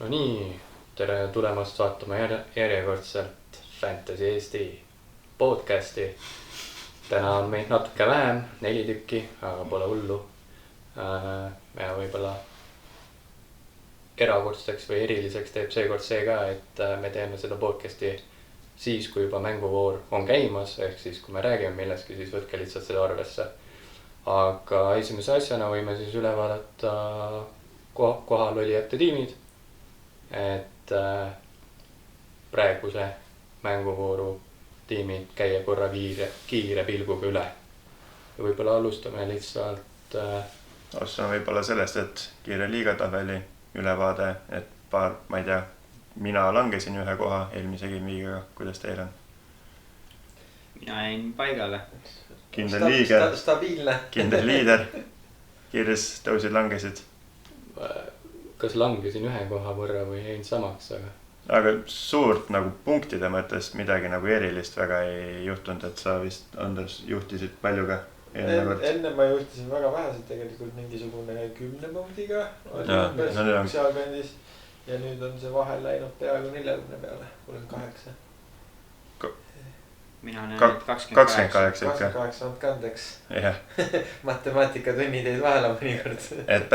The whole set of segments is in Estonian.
No nii, tere tulemast vaatama järjekordselt Fantasy Eesti podcasti. Täna on meid natuke vähem, 4 tükki, aga pole hullu. Ja võibolla erakordsteks või eriliseks teeb seekord see ka, et me teeme seda podcasti siis, kui juba mänguvoor on käimas. Ehk siis, kui me räägime millestki, siis võtke lihtsalt seda arvesse. Aga esimese asjana võime siis üle vaadata kohal olijate tiimid. Et praeguse mänguvooru tiimid käia korra kiire pilguga üle. Ja võibolla alustame lihtsalt Alustame võibolla sellest, et kiire liigatabeli ülevaade, et ma ei tea, mina langesin ühe koha eelmise game'iga, kuidas teil on? Mina jäin paigale. Kindel liige, stabiilne. kindel liider, kiires tõusid, langesid. Kas langesin ühe koha võrra või jäin samaks, aga suurt nagu punktide mõttes midagi nagu erilist väga ei juhtunud, et sa vist, Andres, juhtisid palju ka? Enne ma juhtisin väga väheselt, tegelikult mingisugune 10 punktiga sealkandis ja nüüd on see vahel läinud peaaegu 40 peale, 38. Mina olen 28 ikka. 28 on kandeks. Jah. Matemaatikatunnid jäid vahele mõnikord. Et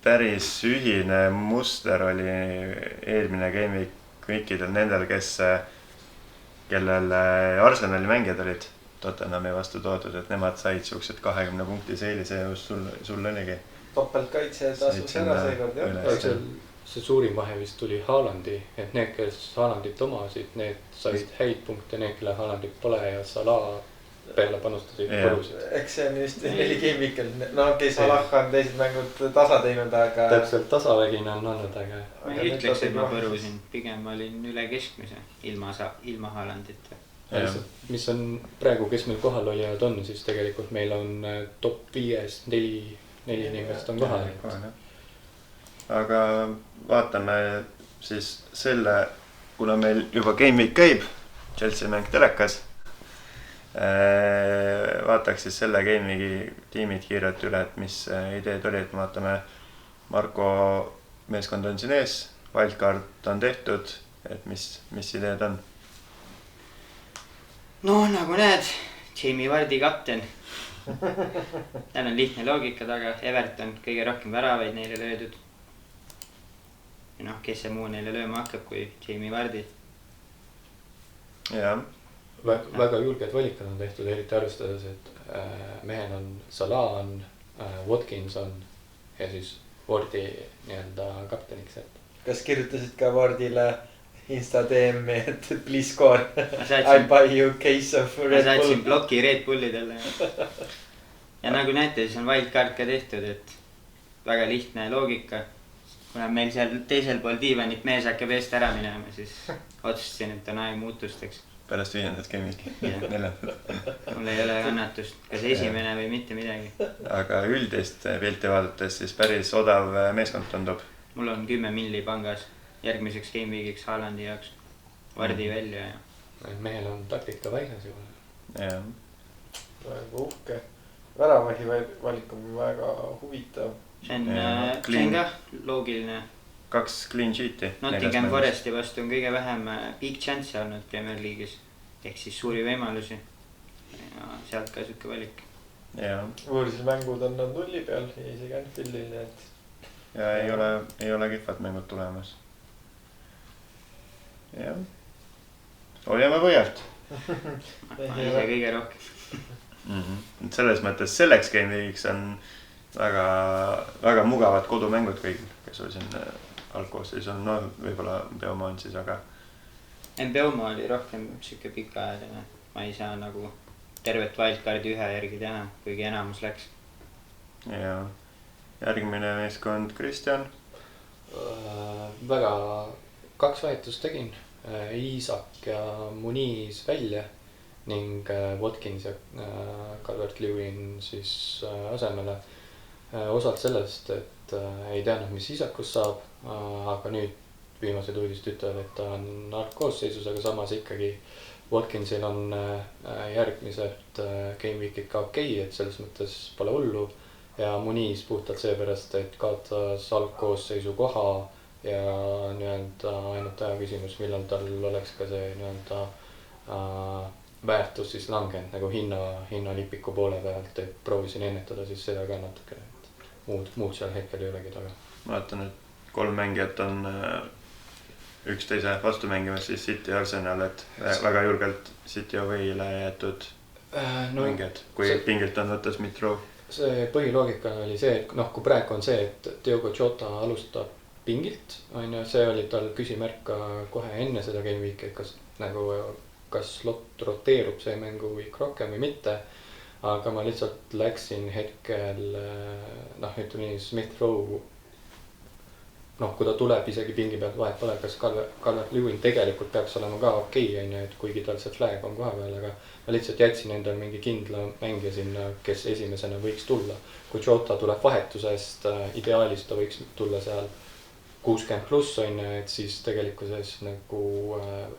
päris ühine muster oli eelmine game'i kõikidel nendel, kellel Arsenali mängijad olid Tottenhami vastu toodud, et nemad said siuksed 20 punkti eelise ja just sul oligi. Topeltkaitse tasus ära seekord, jah. See suurim vahe vist tuli Haalandi, et need, kes Haalandit omasid, need said häid punkte, need, kelle Haalandit pole ja Salah peale panustasid põrusid. Eks see on just 4 game'ikel. No okei, Salah on teised mängud tasa teinud, aga... Täpselt tasavägine on olnud, aga... Ma ei ütleks, et ma põrusin. Pigem olin üle keskmise ilma Haalandit. Mis on praegu, kes meil kohal olijad on, siis tegelikult meil on top 5 4 inimest on kohal. Aga vaatame siis selle, kuna meil juba game week käib, Chelsea mäng telekas, vaataks siis selle game week'i tiimid kiirelt üle, et mis ideed oli, et vaatame Marko meeskond on siin ees, wildcard on tehtud, et mis ideed on? No nagu näed, Jamie Vardy kapten. Tal on lihtne loogika taga, Everton kõige rohkem väravaid neile löödud. Ja kes see muu neile lööma hakkab kui Jamie Vardy. Jah. Väga julged valikad on tehtud, eriti arvestades, et mehel on Salah on, Watkins on ja siis Vardy nii- öelda kapteniks. Kas kirjutasid ka Vardile Insta DM-i, et please score, I buy you case of Red Bull. Ma saatsin bloki Red Bullidele. Ja nagu näete, siis on wildcard ka tehtud, et väga lihtne loogika. Kuna meil seal teisel pool diivanit mees hakkab eest ära minema, siis otsustasin, et on aeg muutusteks. Pärast 5. game'i. Mul ei ole annatust, kas esimene või mitte midagi. Aga üldist pilti vaadates siis päris odav meeskond tundub. Mul on 10 milli pangas järgmiseks game week'iks Haalandi jaoks. Vardi välja ja... Mehel on taktika paigas juba. Jah. Väga uhke. Väravahi valik on väga huvitav. See on ka loogiline. 2 clean sheet'i. Nottingham Foresti vastu on kõige vähem big chance olnud Premier League'is. Ehk siis suuri võimalusi. Ja sealt ka suke valik. Võõrsil mängud on nad 0 peal ja isegi Anfieldil, et... Ja ei ole kihvad mängud tulemas. Jah. Hoiame võjalt. Ma ei saa kõige rohkem. Selles mõttes selleks game week'iks on väga mugavad kodumängud kõigil, kes oli siin algkoosseisus on, no võibolla Mbeoma on siis, aga... Mbeoma oli rohkem siuke pikaajaline. Ma ei saa nagu tervet wildcardi ühe järgi teha, kuigi enamus läks. Ja järgmine meeskond Kristjan. Väga 2 vahetust tegin. Isak ja Muniz välja ning Watkins ja Calvert-Lewin siis asemele. Osalt sellest, et ei teadnud, mis Isakust saab, aga nüüd viimased uudised ütlevad, et ta on algkoosseisus, aga samas ikkagi Watkinsil on järgmised game week'id ka okei, et selles mõttes pole hullu. Ja Muniz puhtalt seepärast, et kaotas algkoosseisu koha ja nii-öelda ainult aja küsimus, millal tal oleks ka see nii-öelda väärtus siis langenud nagu hinnalipiku poole pealt, et proovisin ennetada siis seda ka natuke, et muud seal hetkel ei olegi taga. Mäletan, et 3 mängijat on üksteise vastu mängimas siis City ja Arsenal, et väga julgelt City Away'le jäetud mängijad, kui pingilt on võtta Smith-Rowe. See põhiloogika oli see, et kui praegu on see, et Diogo Jota alustab pingilt, on ju, see oli tal küsimärk ka kohe enne seda game week'i, et kas roteerub see mänguviik rohkem või mitte. Aga ma lihtsalt läksin hetkel, ütleme nii, Smith-Rowe, kui ta tuleb isegi pingi pealt vahet pole, kas Calvert-Lewin tegelikult peaks olema ka okei, on ju, et kuigi tal see flag on koha peal, aga ma lihtsalt jätsin endale mingi kindla mängija sinna, kes esimesena võiks tulla. Kui Jota tuleb vahetusest, ideaalis ta võiks tulla seal 60+, on ju, et siis tegelikkuses nagu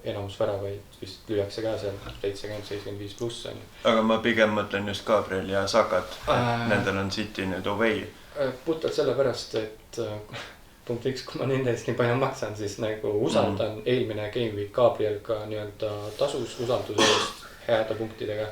enamus väravaid vist lüüakse ka seal 70-75+, on ju. Aga ma pigem mõtlen just Gabriel ja Sakat, nendel on City nüüd away. Puhtalt sellepärast, et punkt 1, kui ma nende eest nii palju maksan, siis nagu usaldan eelmine game week Gabriel ka nii-öelda tasus usalduse eest heade punktidega.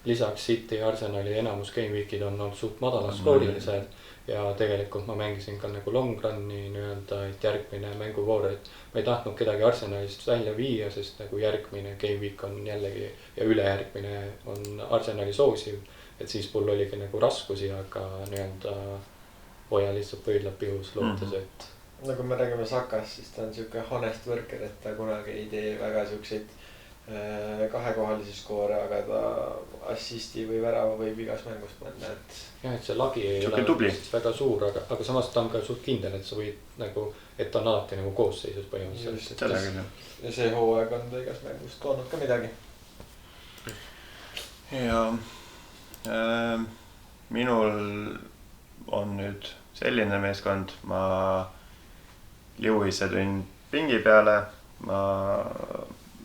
Lisaks City ja Arsenali enamus game week'id on olnud suht madalast skoorilised ja tegelikult ma mängisin ka nagu long run'i nii-öelda, et järgmine mänguvoor, et ma ei tahtnud kedagi Arsenalist välja viia, sest nagu järgmine game week on jällegi ja ülejärgmine on Arsenali soosiv, et siis mul oligi nagu raskusi, aga nii-öelda hoia lihtsalt pöidlad pihus lootes, et kui me räägime Sakast, siis ta on siuke honest worker, et ta kunagi ei tee väga siukseid kahekohalisi skoore, aga ta assisti või värava võib igas mängust panna, et jah, et see lagi ei ole väga suur, aga samas ta on ka suht kindel, et sa võid nagu, et ta on alati nagu koosseisus põhimõtteliselt. Ja see hooaeg on ta igas mängust toonud ka midagi. Ja minul on nüüd selline meeskond, ma Lewis'e tõin pingi peale, ma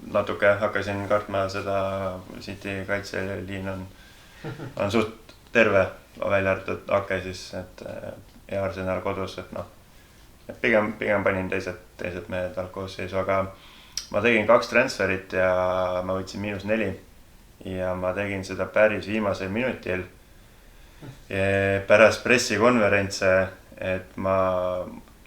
natuke hakkasin kartma seda City kaitseliin on suht terve, välja arvatud Ake siis, et ja Arsenal kodus, et pigem panin teised mehed algkoosseisu, aga ma tegin 2 transferit ja ma võtsin -4 ja ma tegin seda päris viimasel minutil. Pärast pressikonverentse, et ma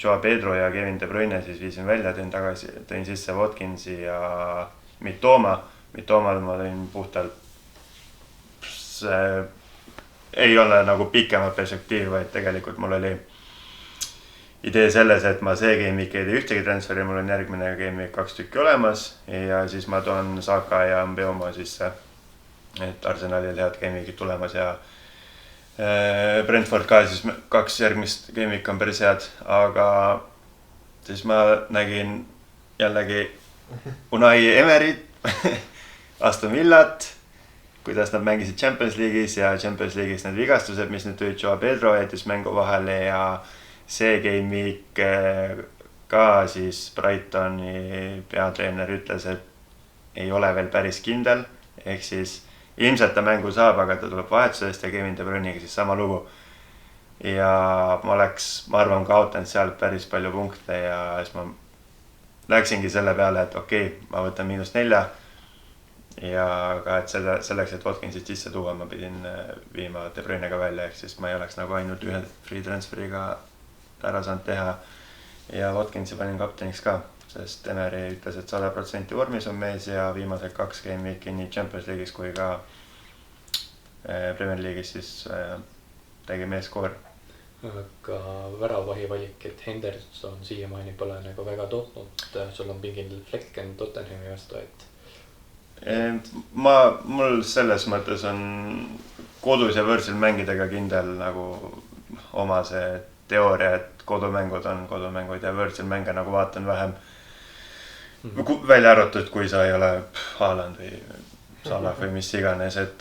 Joao Pedro ja Kevin De Bruyne siis viisin välja, tõin sisse Watkinsi ja Mitomal ma tõin puhtalt, see ei ole nagu pikemat perspektiiv, vaid tegelikult mul oli idee selles, et ma see game week ei tee ühtegi transferi, mul on järgmine game week 2 tükki olemas ja siis ma toon Saka ja Mbeumo sisse, et Arsenalil head game week'id tulemas ja Brentford ka siis 2 järgmist game week on päris head, aga siis ma nägin jällegi Unai Emeryt, Aston Villat, kuidas nad mängisid Champions League'is ja Champions League'is need vigastused, mis nüüd tulid, Joao Pedro jättis mängu vahele ja see game week ka siis Brightoni peatreener ütles, et ei ole veel päris kindel, ehk siis ilmselt ta mängu saab, aga ta tuleb vahetusest ja Kevin De Bruyne'iga siis sama lugu. Ja ma arvan, kaotanud sealt päris palju punkte ja siis ma läksingi selle peale, et okei, ma võtan -4 ja ka, et selleks, et Watkinsit sisse tuua, ma pidin viima De Bruyne'ga välja, ehk siis ma ei oleks nagu ainult ühe free transferiga ära saanud teha ja Watkinsi panin kapteniks ka, sest Emery ütles, et 100% vormis on mees ja viimased 2 game week'i nii Champions League'is kui ka Premier League'is siis tegi mees skoor. Aga väravahi valik, et Henderson siiamaani pole nagu väga tootnud, sul on pingil Flecken Tottenhami vastu, et mul selles mõttes on kodus ja võõrsil mängidega kindel nagu oma see teooria, et kodumängud on kodumängud ja võõrsil mänge nagu vaatan vähem. Välja arvatud, kui sa ei ole Haaland või Salah või mis iganes, et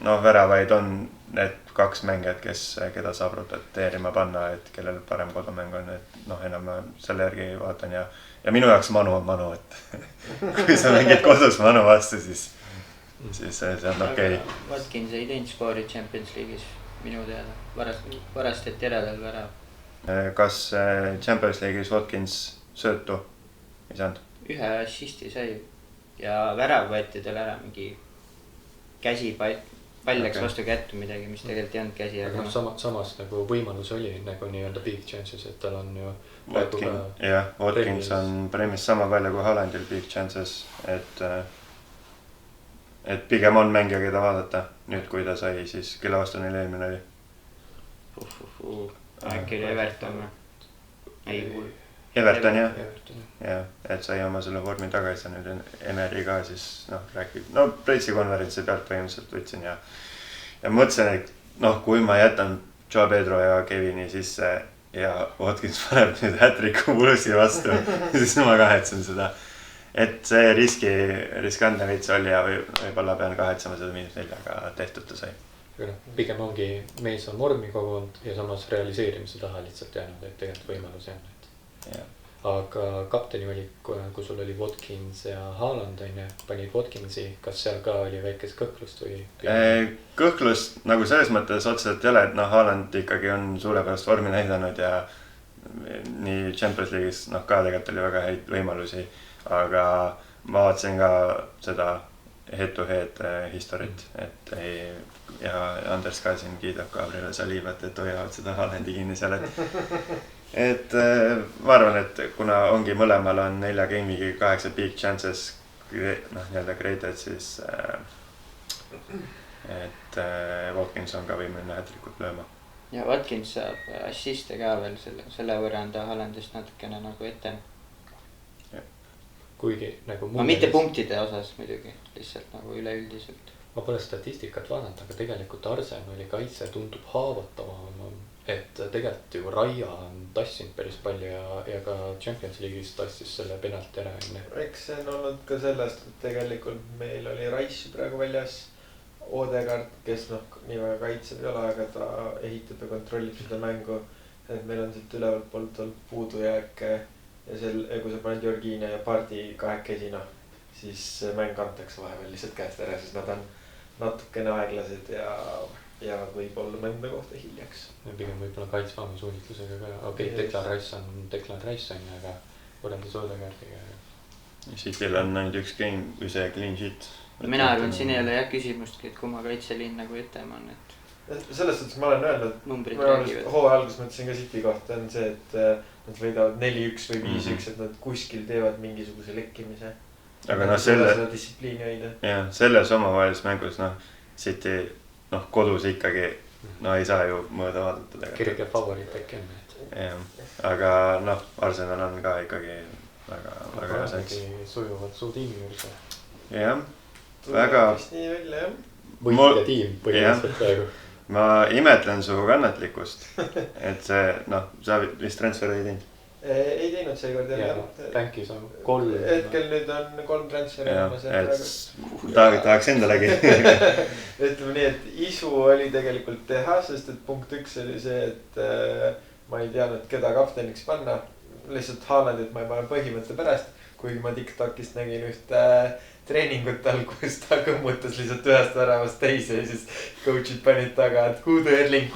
väravaid on need 2 mängijad, keda saab roteerima panna, et kellel parem kodumäng on, et enam ma selle järgi vaatan ja minu jaoks Manu on Manu, et kui sa mängid kodus Manu vastu, siis see on okei. Watkins ei teinud skoori Champions League'is minu teada, varastati järele värav. kas Champions League'is Watkins söötu ei saanud? Ühe assisti sai ja värav võeti tal ära, mingi käsi pall läks vastu kättu midagi, mis tegelikult ei olnud käsi. Aga samas nagu võimalus oli nagu nii-öelda big chances, et tal on ju Watkins on Premis sama palju kui Haalandil big chances, et pigem on mängija, keda vaadata nüüd, kui ta sai siis, kelle vastu neil eelmine oli. Äkki oli Everton või? Everton jah, et sai oma selle vormi tagasi ja nüüd Emery ka siis räägib, pressikonverentsi pealt põhimõtteliselt võtsin ja mõtlesin, et kui ma jätan Joao Pedro ja Kevini sisse ja Watkins paneb nüüd hätriku Bluesi vastu, siis ma kahetsen seda. Et see riskantne veits oli ja võib-olla pean kahetsema seda -4 tehtud ta sai. Pigem ongi mees on vormi kogunud ja samas realiseerimise taha lihtsalt jäänud, et tegelikult võimalus jäänud. Aga kapteni valik, kui sul oli Watkins ja Haaland, panid Watkinsi, kas seal ka oli väikest kõhklust või? Kõhklust nagu selles mõttes otseselt ei ole, et Haaland ikkagi on suurepärast vormi näidanud ja nii Champions League'is ka tegelikult oli väga häid võimalusi. Aga ma vaatasin ka seda head-to-head historit, et ja Anders ka siin kiidab Gabriel Salibat, et hoiavad seda Haalandi kinni seal, et ma arvan, et kuna ongi mõlemal on 4 game'iga 8 big chances nii-öelda created, siis et Watkins on ka võimeline hätrikut lööma. Ja Watkins saab assiste ka veel, selle võrra on ta Haalandist natukene nagu ette. Kuigi nagu mitte punktide osas muidugi, lihtsalt nagu üleüldiselt. Ma pole statistikat vaadanud, aga tegelikult Arsenali kaitse tundub haavatavam, et tegelikult ju Raia on tassinud päris palju ja ka Champions League'is tassis selle penalti ära enne. Eks see on olnud ka sellest, et tegelikult meil oli Rice praegu väljas, Odegaard, kes nii väga kaitseb ei ole, aga ta ehitab ja kontrollib seda mängu, et meil on siit ülevalt poolt olnud puudujääk. Ja kui sa paned Jorginho ja Pardi kahekesi, siis mäng antakse vahepeal lihtsalt käest ära, siis nad on natukene aeglased ja võib-olla mõnda kohta hiljaks. Pigem võib-olla kaitsvama suunitlusega ka. Okei, Declan Rice on, aga võrreldes Odegaardiga. Cityl on ainult üks game või see clean sheet. Mina arvan, siin ei ole küsimustki, et kumma kaitseliin nagu ütlema on, et selles suhtes ma olen öelnud, hooaja alguses mõtlesin ka City kohta on see, et nad võidavad 4-1 või 5-1, et nad kuskil teevad mingisuguse lekkimise. Aga seda distsipliini hoida. Jah, selles omavahelises mängus, City, kodus ikkagi, ei saa ju mõõda vaadata. Kirge favoriit äkki on. Jah, aga Arsenal on ka ikkagi väga hea sats. Sujuvad suu tiimi juures. Jah, väga. Nii välja, jah. Võitja tiim põhimõtteliselt praegu. Ma imetlen su kannatlikkust, et see, sa vist transferi ei teinud? Ei teinud seekord jah. Bankis on 3. Hetkel nüüd on 3 transferi. Tahaks endalegi. Ütleme nii, et isu oli tegelikult teha, sest et punkt 1 oli see, et ma ei teadnud, keda kapteniks panna. Lihtsalt Haalandit ma ei pane põhimõtte pärast, kuigi ma TikTokist nägin ühte treeningut tal, kus ta kõmmutas lihtsalt ühest väravast teise ja siis coach'id panid taga, et who the Erling.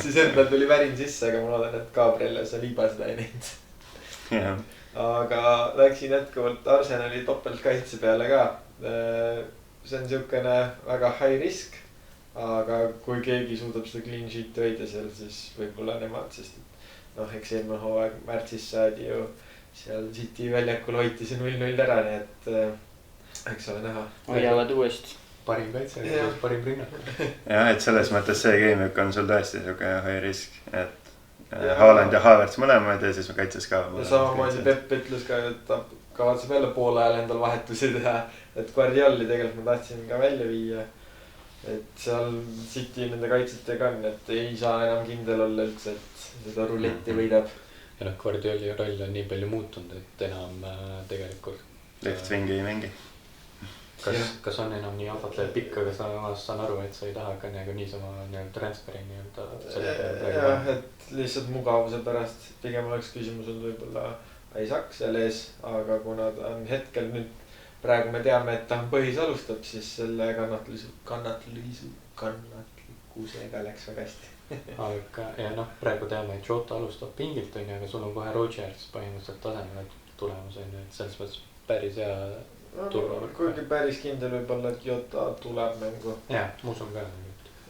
Siis endal tuli värin sisse, aga ma loodan, et Gabriel ja Saliba seda ei näinud. Aga läksin jätkuvalt Arsenali topeltkaitse peale ka. See on siukene väga high risk, aga kui keegi suudab seda clean sheet hoida seal, siis võib-olla nemad, sest eks eelmine hooaeg märtsis saadi ju seal City väljakul hoiti see 0-0 ära, nii et eks ole näha. Hoiavad uuesti. Parim kaitse, parim rünnak. Jah, et selles mõttes see game'ik on sul tõesti siuke high risk, et Haaland ja Havertz mõlemad ja siis kaitses ka. Ja samamoodi Pepp ütles ka, et ta kavatseb jälle poole ajal endal vahetusi teha, et Guardioli tegelikult ma tahtsin ka välja viia. Et seal City nende kaitsetega on, et ei saa enam kindel olla üldse, et seda ruletti võidab. Ja Guardioli roll on nii palju muutunud, et enam tegelikult left wingi ei mängi. Kas on enam nii ahvatleja pikk, aga saan aru, et sa ei taha ka nagu niisama transferi jah, et lihtsalt mugavuse pärast pigem oleks küsimus olnud võib-olla Isaac seal ees, aga kuna ta on hetkel nüüd praegu me teame, et ta on põhis alustab, siis selle kannatlikkusega läks väga hästi. aga ja noh, praegu teame, et Jota alustab pingilt onju, aga sul on kohe Rodgers põhimõtteliselt tasemel tulemus onju, et selles mõttes päris hea turvavõrk. kuigi päris kindel võib-olla, et Jota tuleb mängu. jah, ma usun ka.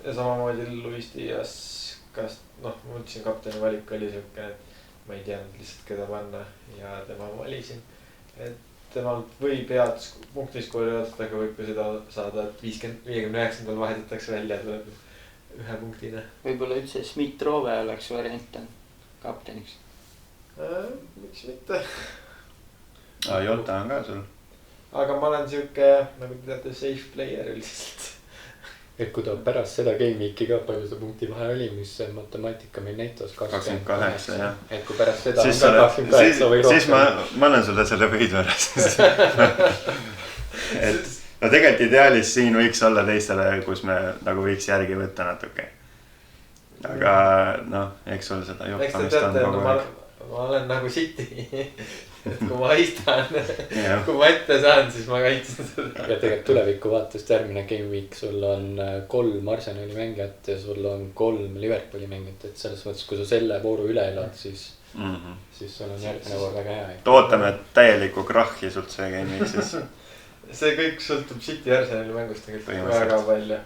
Ja samamoodi Luis Diaz, kas noh, ma mõtlesin, kapteni valik oli siuke, et ma ei teadnud lihtsalt keda panna ja tema valisin. Et temalt võib head punktiskoori oodata, aga võib ka seda saada, et 59. vahetatakse välja, tuleb 1 punktina. võib-olla üldse Smith-Rowe oleks variant kapteniks. Miks mitte? Jota on ka sul. Aga ma olen siuke, nagu te teate, safe player üldiselt. et kui ta pärast seda game week'i ka palju see punkti vahe oli, mis see matemaatika meil näitas 28, jah. et kui pärast seda siis, on ka 28 või rohkem. siis ma annan sulle selle võidu ära siis. et no tegelikult ideaalis siin võiks olla teistele, kus me nagu võiks järgi võtta natuke. aga noh, eks sul seda juhtamist on kogu aeg. Ma olen nagu City. Et kui ma istan, kui ma ette saan, siis ma kaitsen seda. ja tegelikult tuleviku vaatest järgmine game week sul on 3 Arsenali mängijat ja sul on 3 Liverpooli mängijat, et selles mõttes, kui sa selle vooru üle elad, siis sul on järgmine voor väga hea. ootame täielikku krahhi sult see game week siis. see kõik sõltub City Arsenali mängust tegelikult väga palju.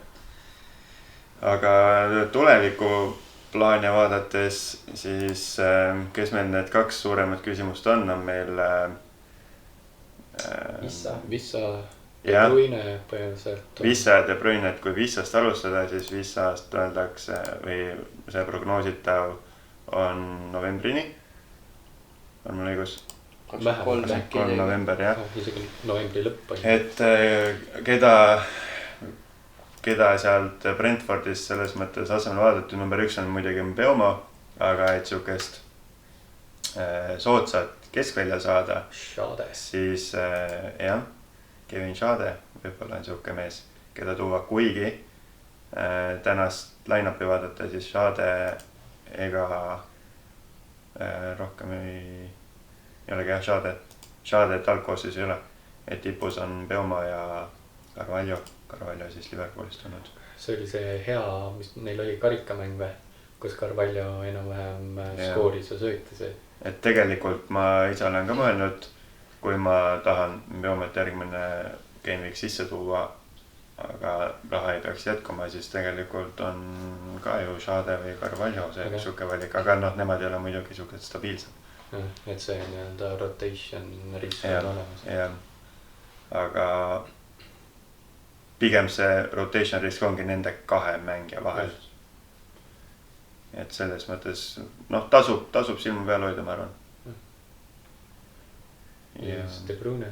aga tuleviku plaane vaadates, siis kes meil need 2 suuremat küsimust on meil Vissa ja De Bruyne põhimõtteliselt. Vissa ja De Bruyne, et kui Vissast alustada, siis Vissast öeldakse või see prognoositav on novembrini. On mul õigus? 23 november, jah. Isegi novembri lõpp. Et keda sealt Brentfordist selles mõttes asemel vaadati, number 1 on muidugi Mbeumo, aga et siukest soodsat keskvälja saada, siis jah, Kevin Schade võib-olla on siuke mees, keda tuua, kuigi tänast line-up'i vaadata, siis Schade ega rohkem ei olegi jah, Schade talkoosis ei ole, et tipus on Mbeumo ja Carvalho siis Liverpoolist tulnud. See oli see hea, mis neil oli karikamäng või, kus Carvalho enam-vähem skooris ja söötis. Et tegelikult ma ise olen ka mõelnud, kui ma tahan Mbeumet järgmine game week sisse tuua, aga raha ei peaks jätkuma, siis tegelikult on ka ju Schade või Carvalho see suke valik, aga noh, nemad ei ole muidugi suhted stabiilsed. Et see nii-öelda rotation risk on olemas. Jah, aga pigem see rotation risk ongi nende 2 mängija vahel. Et selles mõttes, noh, tasub silma peal hoida, ma arvan. Ja De Bruyne?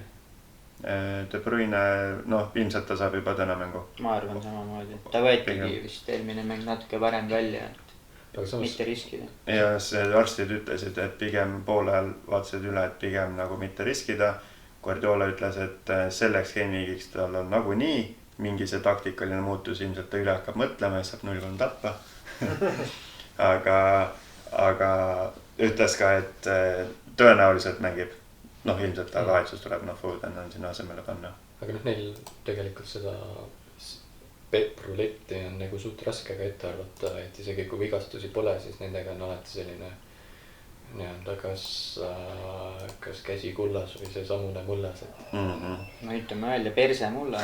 De Bruyne, noh, ilmselt ta saab juba täna mängu. Ma arvan samamoodi. Ta võetigi vist eelmine mäng natuke varem välja, et mitte riskida. Ja see arstid ütlesid, et pigem poole ajal vaatasid üle, et pigem nagu mitte riskida. Guardiola ütles, et selleks game'igiks tal on nagunii mingi see taktikaline muutus, ilmselt ta üle hakkab mõtlema ja saab 0-3 tappa. aga ütles ka, et tõenäoliselt mängib, noh, ilmselt ta vahetsus tuleb, noh, Foden on sinna asemele panna. Aga noh, neil tegelikult seda Pep ruletti on nagu suht raske ka ette arvata, et isegi kui vigastusi pole, siis nendega on alati selline nii-öelda kas käsi kullas või see samune mullas. No ütleme välja, perse mulla.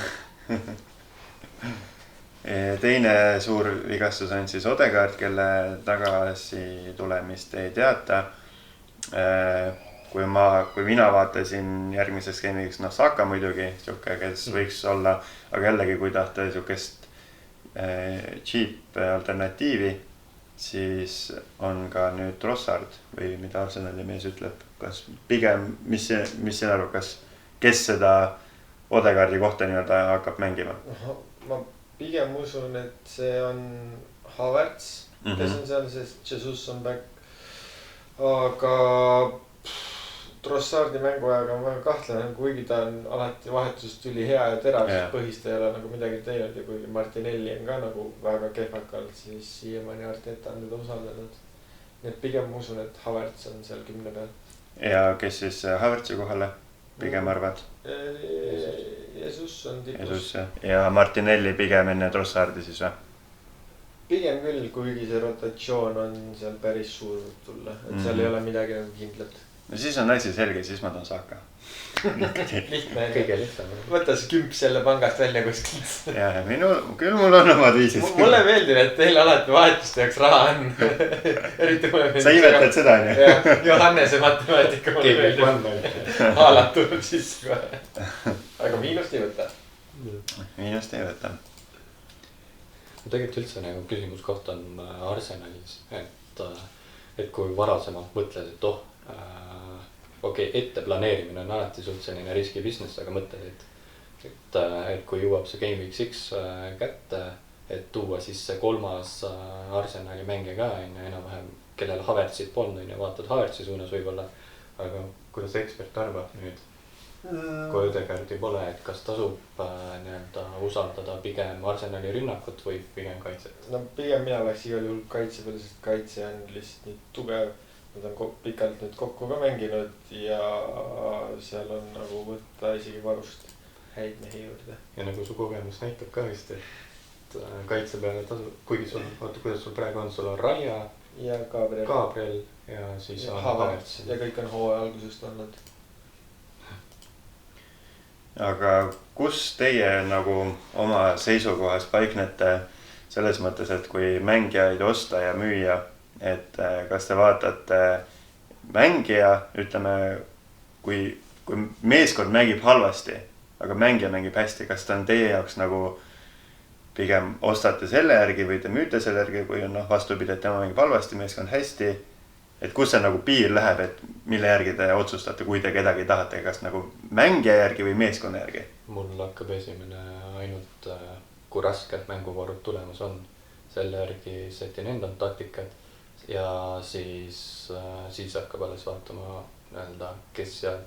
Teine suur vigastus on siis Odegaard, kelle tagasi tulemist ei teata. Kui mina vaatasin järgmiseks game'iks, noh, Saka muidugi, siuke, kes võiks olla, aga jällegi, kui tahta siukest cheap alternatiivi, siis on ka nüüd Trossard või mida Arsenali mees ütleb, kas pigem, mis sina arvad, kes seda Odegaardi kohta nii-öelda hakkab mängima? Ma pigem usun, et see on Havertz, kes on seal, sest Jesus on back. Aga Trossardi mänguajaga on väga kahtlane, kuigi ta on alati vahetusest üli hea ja teravs, põhist ei ole nagu midagi teinud ja kuigi Martinelli on ka nagu väga kehvakalt, siis siiamaani Arteta on teda usaldanud. Nii et pigem usun, et Havertz on seal 10 peal. Ja kes siis Havertzi kohale pigem arvad? Jesus on tipus. Jesus, jah. Ja Martinelli pigem enne Trossardi siis või? pigem küll, kuigi see rotatsioon on seal päris suur tulla, et seal ei ole midagi nagu kindlat. no siis on asi selge, siis ma toon Saka. lihtne. kõige lihtsam. võta see kümp selle pangast välja kuskilt. ja küll mul on omad viisid. mulle meeldib, et teil alati vahetuste jaoks raha on. eriti mulle meeldib. sa imetad seda, on ju? jah, Johannese matemaatika mulle meeldib. haalatud siis kohe. aga miinust ei võta. miinust ei võta. tegelikult üldse nagu küsimuskoht on Arsenalis, et kui varasemalt mõtled, et okei, ette planeerimine on alati suht selline riski business, aga mõtled, et kui jõuab see Game Week 6 kätte, et tuua siis see 3. Arsenali mängija ka, enam-vähem, kellel Havertzit polnud, vaatad Havertzi suunas võib-olla, aga kuidas ekspert arvab nüüd, kui Ödegaardi pole, et kas tasub nii-öelda usaldada pigem Arsenali rünnakut või pigem kaitset? no pigem mina läheks igal juhul kaitse peale, sest kaitse on lihtsalt nii tugev. Nad on pikalt nüüd kokku ka mänginud ja seal on nagu võtta isegi varust häid mehi juurde. ja nagu su kogemus näitab ka vist, et kaitse peale tasub, kuigi sul, oota, kuidas sul praegu on, sul on Raia ja Gabriel ja siis ja on Havertz ja kõik on hooaja algusest olnud. aga kus teie nagu oma seisukohas paiknete selles mõttes, et kui mängijaid osta ja müüa, et kas te vaatate mängija, ütleme, kui meeskond mängib halvasti, aga mängija mängib hästi, kas ta on teie jaoks nagu pigem ostate selle järgi või te müüte selle järgi, kui on vastupidi, et tema mängib halvasti, meeskond hästi. Et kus see nagu piir läheb, et mille järgi te otsustate, kui te kedagi tahate, kas nagu mängija järgi või meeskonna järgi? Mul hakkab esimene ainult, kui rasked mänguvoorud tulemas on, selle järgi setin enda taktikat ja siis hakkab alles vaatama nii-öelda, kes seal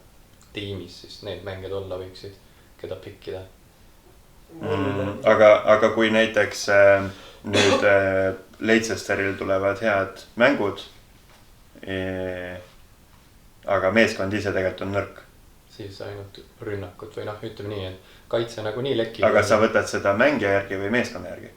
tiimis siis need mängijad olla võiksid, keda pikkida. Aga kui näiteks nüüd Leicesteril tulevad head mängud, aga meeskond ise tegelikult on nõrk. Siis ainult rünnakut või ütleme nii, et kaitse nagu nii lekib. Aga sa võtad seda mängija järgi või meeskonna järgi?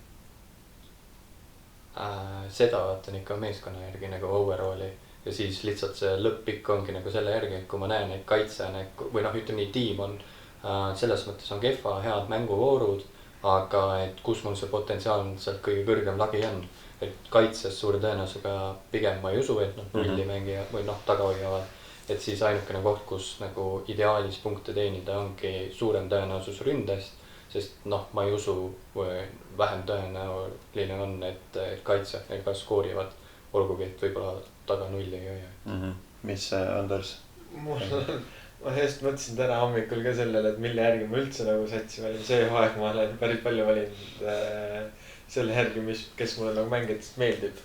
Seda vaatan ikka meeskonna järgi nagu overall'i ja siis lihtsalt see lõpp-pikk ongi nagu selle järgi, et kui ma näen, et kaitse või ütleme nii, tiim on selles mõttes on kehva, head mänguvoorud, aga et kus mul see potentsiaalselt kõige kõrgem lagi on, et kaitses suure tõenäosusega pigem ma ei usu, et pullimängija või taga hoiavad, et siis ainukene koht, kus nagu ideaalis punkte teenida ongi suurem tõenäosus ründest, sest ma ei usu, vähem tõenäoline on, et kaitse ka skoorivad, olgugi, et võib-olla taga nulli ei hoia. Mis Anders? Ma just mõtlesin täna hommikul ka sellele, et mille järgi ma üldse nagu satsi valin. See aeg ma olen päris palju valinud selle järgi, kes mulle nagu mängijatest meeldib.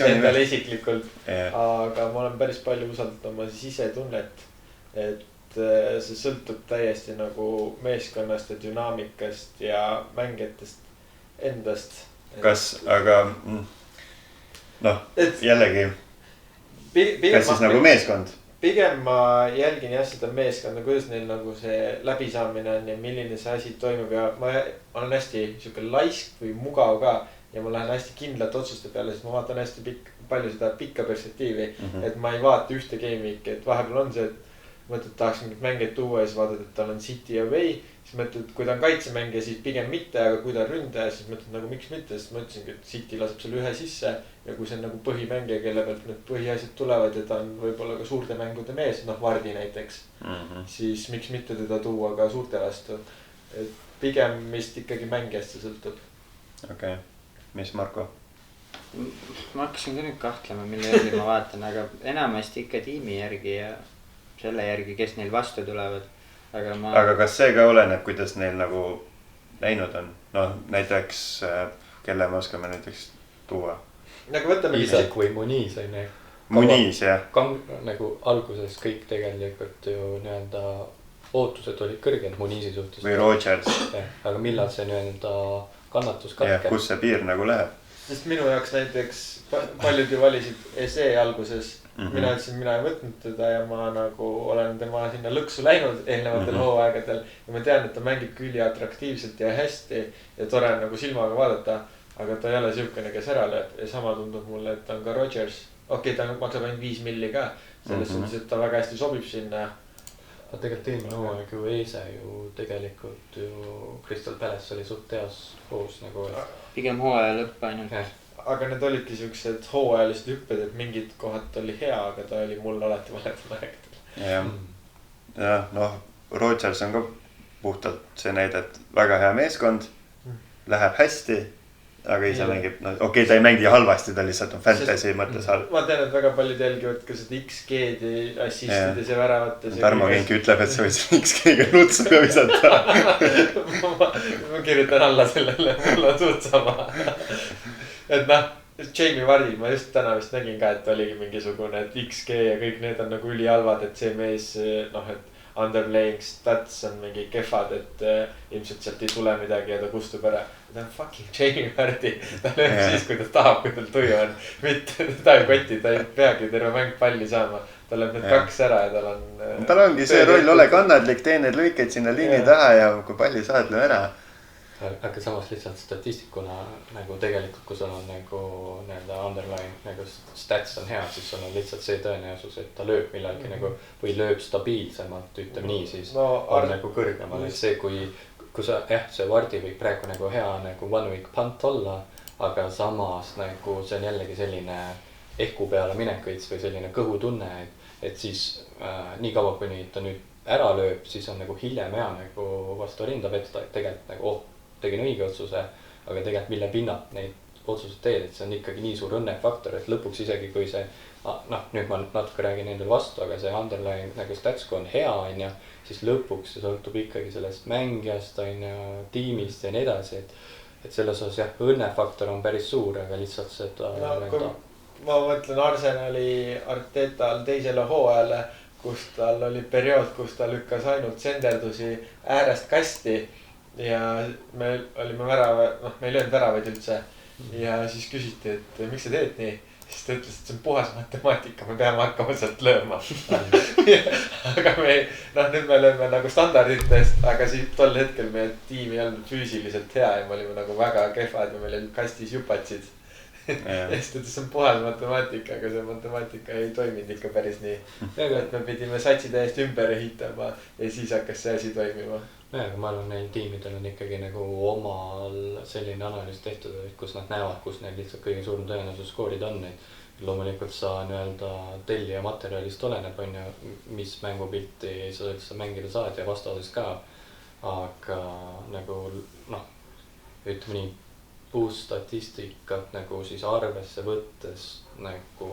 Endale isiklikult. Aga ma olen päris palju usaldanud oma sisetunnet, et see sõltub täiesti nagu meeskonnast ja dünaamikast ja mängijatest endast. Aga jällegi, kas siis nagu meeskond? Pigem ma jälgin jah seda meeskonda, kuidas neil nagu see läbisaamine on ja milline see asi toimub ja ma olen hästi siuke laisk või mugav ka ja ma lähen hästi kindlalt otsuste peale, sest ma vaatan hästi palju seda pikka perspektiivi, et ma ei vaata ühte game'iki, et vahepeal on see, et mõtled, et tahaks mingit mängijat tuua ja siis vaatad, et tal on City away, siis mõtled, kui ta on kaitsemängija, siis pigem mitte, aga kui ta on ründaja, siis mõtled nagu miks mitte, sest ma ütlesingi, et City laseb selle ühe sisse ja kui see on nagu põhimängija, kelle pealt need põhiasjad tulevad ja ta on võib-olla ka suurte mängude mees, Vardi näiteks, siis miks mitte teda tuua ka suurte vastu. Et pigem vist ikkagi mängijast see sõltub. Okei, mis Marko? Ma hakkasin ka nüüd kahtlema, mille järgi ma vaatan, aga enamasti ikka tiimi järgi ja selle järgi, kes neil vastu tulevad, aga kas see ka oleneb, kuidas neil nagu läinud on? Näiteks, kelle me oskame näiteks tuua? Isak või Muniz on ju. Muniz, jah. Nagu alguses kõik tegelikult ju nii-öelda ootused olid kõrged Munizi suhtes. Või Rodgers. Aga millal see nii-öelda kannatus katkeb? Kus see piir nagu läheb? Sest minu jaoks näiteks paljud ju valisid SE alguses. Mina ütlesin, mina ei võtnud teda ja ma nagu olen tema sinna lõksu läinud eelnevatel hooaegadel ja ma tean, et ta mängib küll atraktiivselt ja hästi ja tore nagu silmaga vaadata. aga ta ei ole siukene, kes ära lööb ja sama tundub mulle, et ta on ka Rodgers. Okei, ta maksab ainult 5 milli ka, selles suhtes, et ta väga hästi sobib sinna. aga tegelikult eelmine hooaeg ju Eese ju tegelikult ju Crystal Palace oli suht heas hoos nagu. pigem hooaja lõpp ainult. aga need olidki siuksed hooajalised hüpped, et mingid kohad oli hea, aga ta oli mul alati valedel aegadel. jah, noh, Rodgers on ka puhtalt see näide, et väga hea meeskond, läheb hästi, aga ise mängib, no okei, ta ei mängi halvasti, ta lihtsalt on fantasy mõttes halb. ma tean, et väga paljud jälgivad ka seda XG-d ja assistides ja väravates. Tarmo Kink ütleb, et sa võid XG-ga nutsu ka visata. ma kirjutan alla sellele, mul on suht sama. et noh, Jamie Vardy, ma just täna vist nägin ka, et oligi mingisugune, et XG ja kõik need on nagu ülihalvad, et see mees, noh, et underplaying stats on mingi kehvad, et ilmselt sealt ei tule midagi ja ta kustub ära. ta on fucking Jamie Vardy, ta lööb siis, kui ta tahab, kui tal tuju on. mitte, ta ei koti, ta ei peagi terve mäng palli saama. ta lööb need 2 ära ja tal on. tal ongi see roll, ole kannatlik, tee need lõikeid sinna liini taha ja kui palli saad, löö ära. aga samas lihtsalt statistikuna nagu tegelikult, kui sul on nagu nii-öelda underline nagu stats on hea, siis sul on lihtsalt see tõenäosus, et ta lööb millalgi nagu või lööb stabiilsemalt, ütleme nii, siis on nagu kõrgemal. et see, kui sa see Vardi võib praegu nagu hea nagu one week punt olla, aga samas nagu see on jällegi selline ehku peale minek veits või selline kõhutunne, et siis nii kaua, kuni ta nüüd ära lööb, siis on nagu hiljem hea nagu vastu rinda võtta, et tegelikult nagu tegin õige otsuse, aga tegelikult mille pinnalt neid otsuseid teed, et see on ikkagi nii suur õnnefaktor, et lõpuks isegi kui see, noh, nüüd ma natuke räägin endale vastu, aga see underline nagu stats, kui on hea, on ju, siis lõpuks see sõltub ikkagi sellest mängijast, on ju, tiimist ja nii edasi, et selles osas jah, õnnefaktor on päris suur, aga lihtsalt seda no, ma mõtlen Arsenali Artetal teisele hooajale, kus tal oli periood, kus ta lükkas ainult senderdusi äärest kasti ja me olime me ei löönud väravaid üldse ja siis küsiti, et miks sa teed nii, siis ta ütles, et see on puhas matemaatika, me peame hakkama sealt lööma. aga nüüd me lööme nagu standarditest, aga tol hetkel meie tiim ei olnud füüsiliselt hea ja me olime nagu väga kehvad ja meil olid kastis jupatsid. ja siis ta ütles, see on puhas matemaatika, aga see matemaatika ei toiminud ikka päris nii. et me pidime satsi täiesti ümber ehitama ja siis hakkas see asi toimima. aga ma arvan, neil tiimidel on ikkagi nagu omal selline analüüs tehtud, kus nad näevad, kus neil lihtsalt kõige suurem tõenäosus skoorid on. loomulikult sa nii-öelda tellija materjalist oleneb, on ju, mis mängupilti sa üldse mängida saad ja vastasest ka. aga nagu noh, ütleme nii, statistikat nagu siis arvesse võttes nagu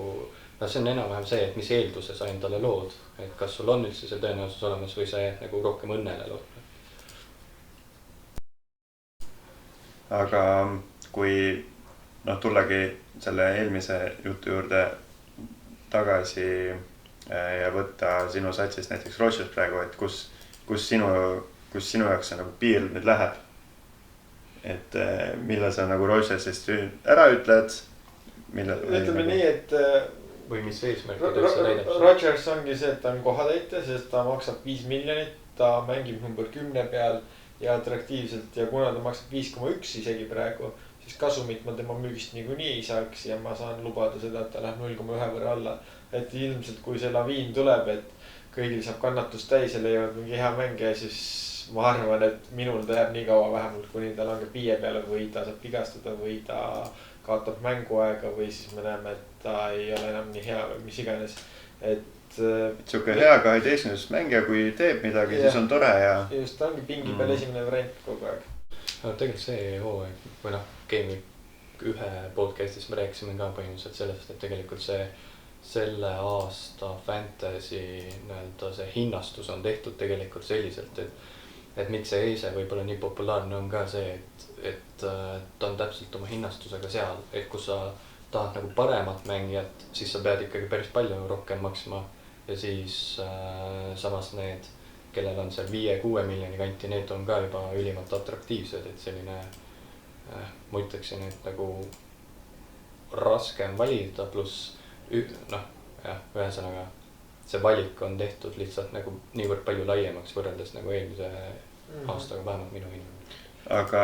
no see on enam-vähem see, et mis eelduse sa endale lood, et kas sul on üldse see tõenäosus olemas või sa jääd nagu rohkem õnnele lood. aga kui noh, tullagi selle eelmise jutu juurde tagasi ja võtta sinu satsist näiteks Rodgers praegu, et kus sinu jaoks see nagu piir nüüd läheb? et millal sa nagu Rodgersist ära ütled? ütleme nii, et või mis eesmärgid üldse täidab? Rodgers ongi see, et ta on kohatäitja, sest ta maksab 5 miljonit, ta mängib number 10 peal ja atraktiivselt ja kuna ta maksab 5,1 isegi praegu, siis kasumit ma tema müügist niikuinii ei saaks ja ma saan lubada seda, et ta läheb 0,1 võrra alla. et ilmselt kui see laviin tuleb, et kõigil saab kannatust täis ja leiavad mingi hea mängija, siis ma arvan, et minul ta jääb nii kaua vähemalt, kuni ta langeb 5 peale või ta saab vigastada või ta kaotab mänguaega või siis me näeme, et ta ei ole enam nii hea või mis iganes, et siuke hea 12. mängija, kui teeb midagi, siis on tore ja just, ta ongi pingi peal esimene variant kogu aeg. no tegelikult see hooaeg või noh, Game Week 1 podcast'is me rääkisime ka põhimõtteliselt sellest, et tegelikult selle aasta fantasy nii-öelda see hinnastus on tehtud tegelikult selliselt, et miks see Eese võib-olla nii populaarne on ka see, et ta on täpselt oma hinnastusega seal, et kui sa tahad nagu paremat mängijat, siis sa pead ikkagi päris palju rohkem maksma ja siis samas need, kellel on seal 5-6 miljoni kanti, need on ka juba ülimalt atraktiivsed, et selline ma ütleksin, et nagu raskem valida, pluss noh, jah, ühesõnaga see valik on tehtud lihtsalt nagu niivõrd palju laiemaks võrreldes nagu eelmise aastaga, vähemalt minu hinnangul. aga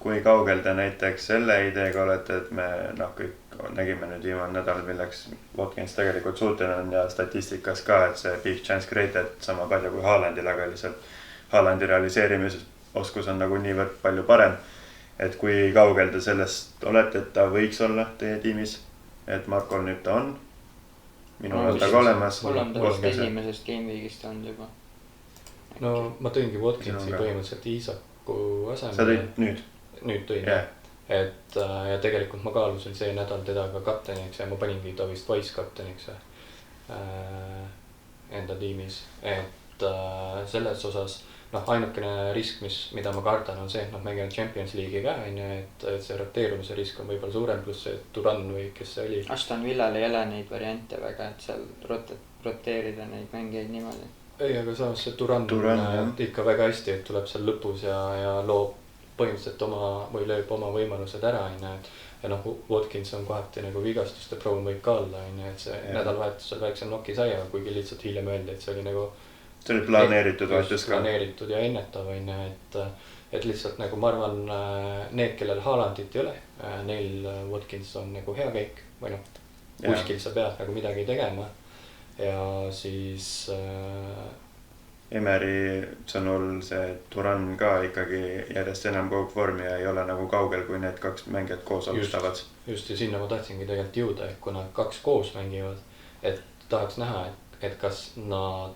kui kaugel te näiteks selle ideega olete, et me kõik nägime nüüd viimane nädal, milleks Watkins tegelikult suuteline on ja statistikas ka, et see big chance created sama palju kui Haalandil, aga lihtsalt Haalandi realiseerimisoskus on nagu niivõrd palju parem. Et kui kaugel te sellest olete, et ta võiks olla teie tiimis, et Markol nüüd ta on. Minul on ta ka olemas. mul on ta vist esimesest gameweekist olnud juba. No ma tõingi Watkinsi põhimõtteliselt Isaku asemel. Sa tõid nüüd? Nüüd tõin jah. Et ja tegelikult ma kaalusin see nädal teda ka kapteniks ja ma paningi ta vist vice kapteniks enda tiimis. Et selles osas ainukene risk, mida ma kardan, on see, et mängivad Champions League'i ka, et see roteerumise risk on võib-olla suurem, pluss see Turan või kes see oli. Aston Villal ei ole neid variante väga, et seal roteerida neid mängijaid niimoodi. Ei, aga samas see Turan ikka väga hästi, et tuleb seal lõpus ja loob põhimõtteliselt lööb oma võimalused ära, ja Watkins on kohati nagu vigastuste proon võib ka olla, et see nädalavahetusel väiksem noki sai, kuigi lihtsalt hiljem öeldi, et see oli nagu see oli planeeritud vahetus ka. Planeeritud ja ennetav, et lihtsalt nagu ma arvan, need, kellel Haalandit ei ole, neil Watkins on nagu hea käik või kuskil sa pead nagu midagi tegema ja siis Emery sõnul see Turan ka ikkagi järjest enam kogu vormi ja ei ole nagu kaugel, kui need kaks mängijat koos alustavad. Just ja sinna ma tahtsingi tegelikult jõuda, et kui nad kaks koos mängivad, et tahaks näha, et kas nad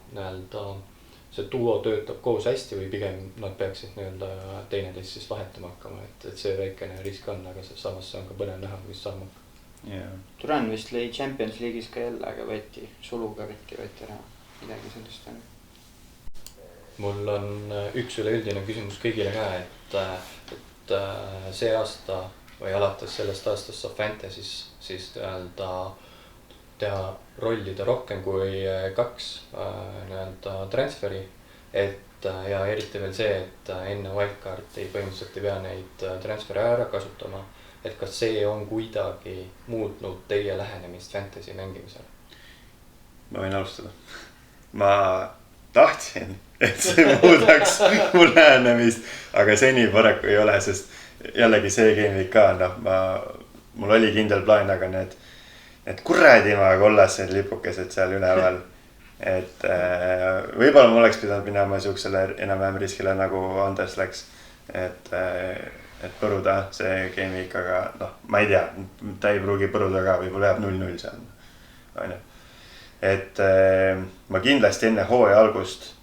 see duo töötab koos hästi või pigem nad peaksid teineteist siis vahetama hakkama, et see väikene risk on, aga samas see on ka põnev näha, mis saama hakkab. Turan vist lõi Champions League'is ka jälle, aga suluga võeti ära, midagi sellist on. Mul on üks üleüldine küsimus kõigile ka, et see aasta või alates sellest aastast saab Fantasy's siis teha rollida rohkem kui 2 transferi, et ja eriti veel see, et enne wildcardi põhimõtteliselt ei pea neid transferi ära kasutama, et kas see on kuidagi muutnud teie lähenemist Fantasy mängimisele? Ma võin alustada. Ma tahtsin, et see muudaks mu lähenemist, aga seni paraku ei ole, sest jällegi see game'ik ka, mul oli kindel plaan, aga need kuradimaa kollased lipukesed seal üleval, et võib-olla ma oleks pidanud minema siuksele enam-vähem riskile nagu Anders läks, et põruda see game'ik, aga ma ei tea, ta ei pruugi põruda ka, võib-olla jääb 0-0 seal. Et ma kindlasti enne hooaja algust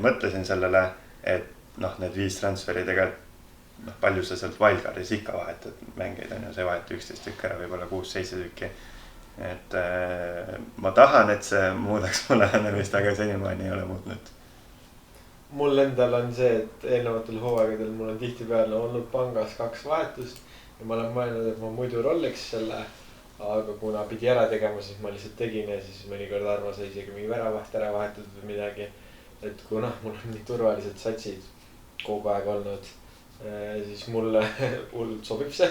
mõtlesin sellele, et need 5 transferi tegelikult palju sa sealt wildcardis ikka vahetad mängeid on ju, see vahet 11 tükki ära, võib-olla 6-7 tükki. Et ma tahan, et see muudaks mu lähenemist, aga senimaani ei ole muutnud. Mul endal on see, et eelnevatel hooaegadel mul on tihtipeale olnud pangas 2 vahetust ja ma olen mõelnud, et ma muidu rolliks selle, aga kuna pidi ära tegema, siis ma lihtsalt tegin ja siis mõnikord arvan, sai isegi mingi väravaht ära vahetatud või midagi. Et kuna mul on nii turvalised satsid kogu aeg olnud, siis mulle hullult sobib see,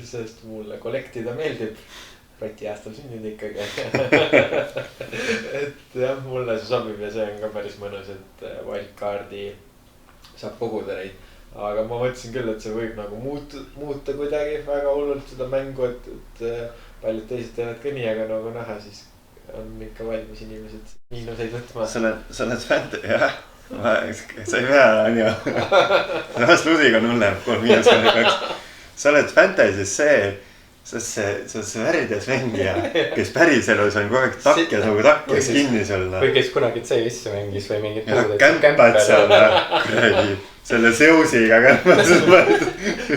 sest mulle kollektida meeldib. Roti aastal sünnid ikkagi. Et jah, mulle see sobib ja see on ka päris mõnus, et wildcardi saab koguda neid. Aga ma mõtlesin küll, et see võib nagu muuta kuidagi väga hullult seda mängu, et paljud teised teevad ka nii, aga nagu näha, siis on ikka valmis inimesed miinuseid võtma. Sa oled fänt, jah. Sa ei pea, on ju. Samas Lusiga on hullem, 3-2. Sa oled Fantasy's see värides mängija, kes päriselus on kogu aeg takkes nagu takkes kinni sul. Või kes kunagi CS-i mängis või mingid muud. Kämpad seal, kuradi, selle seosiga kämpad.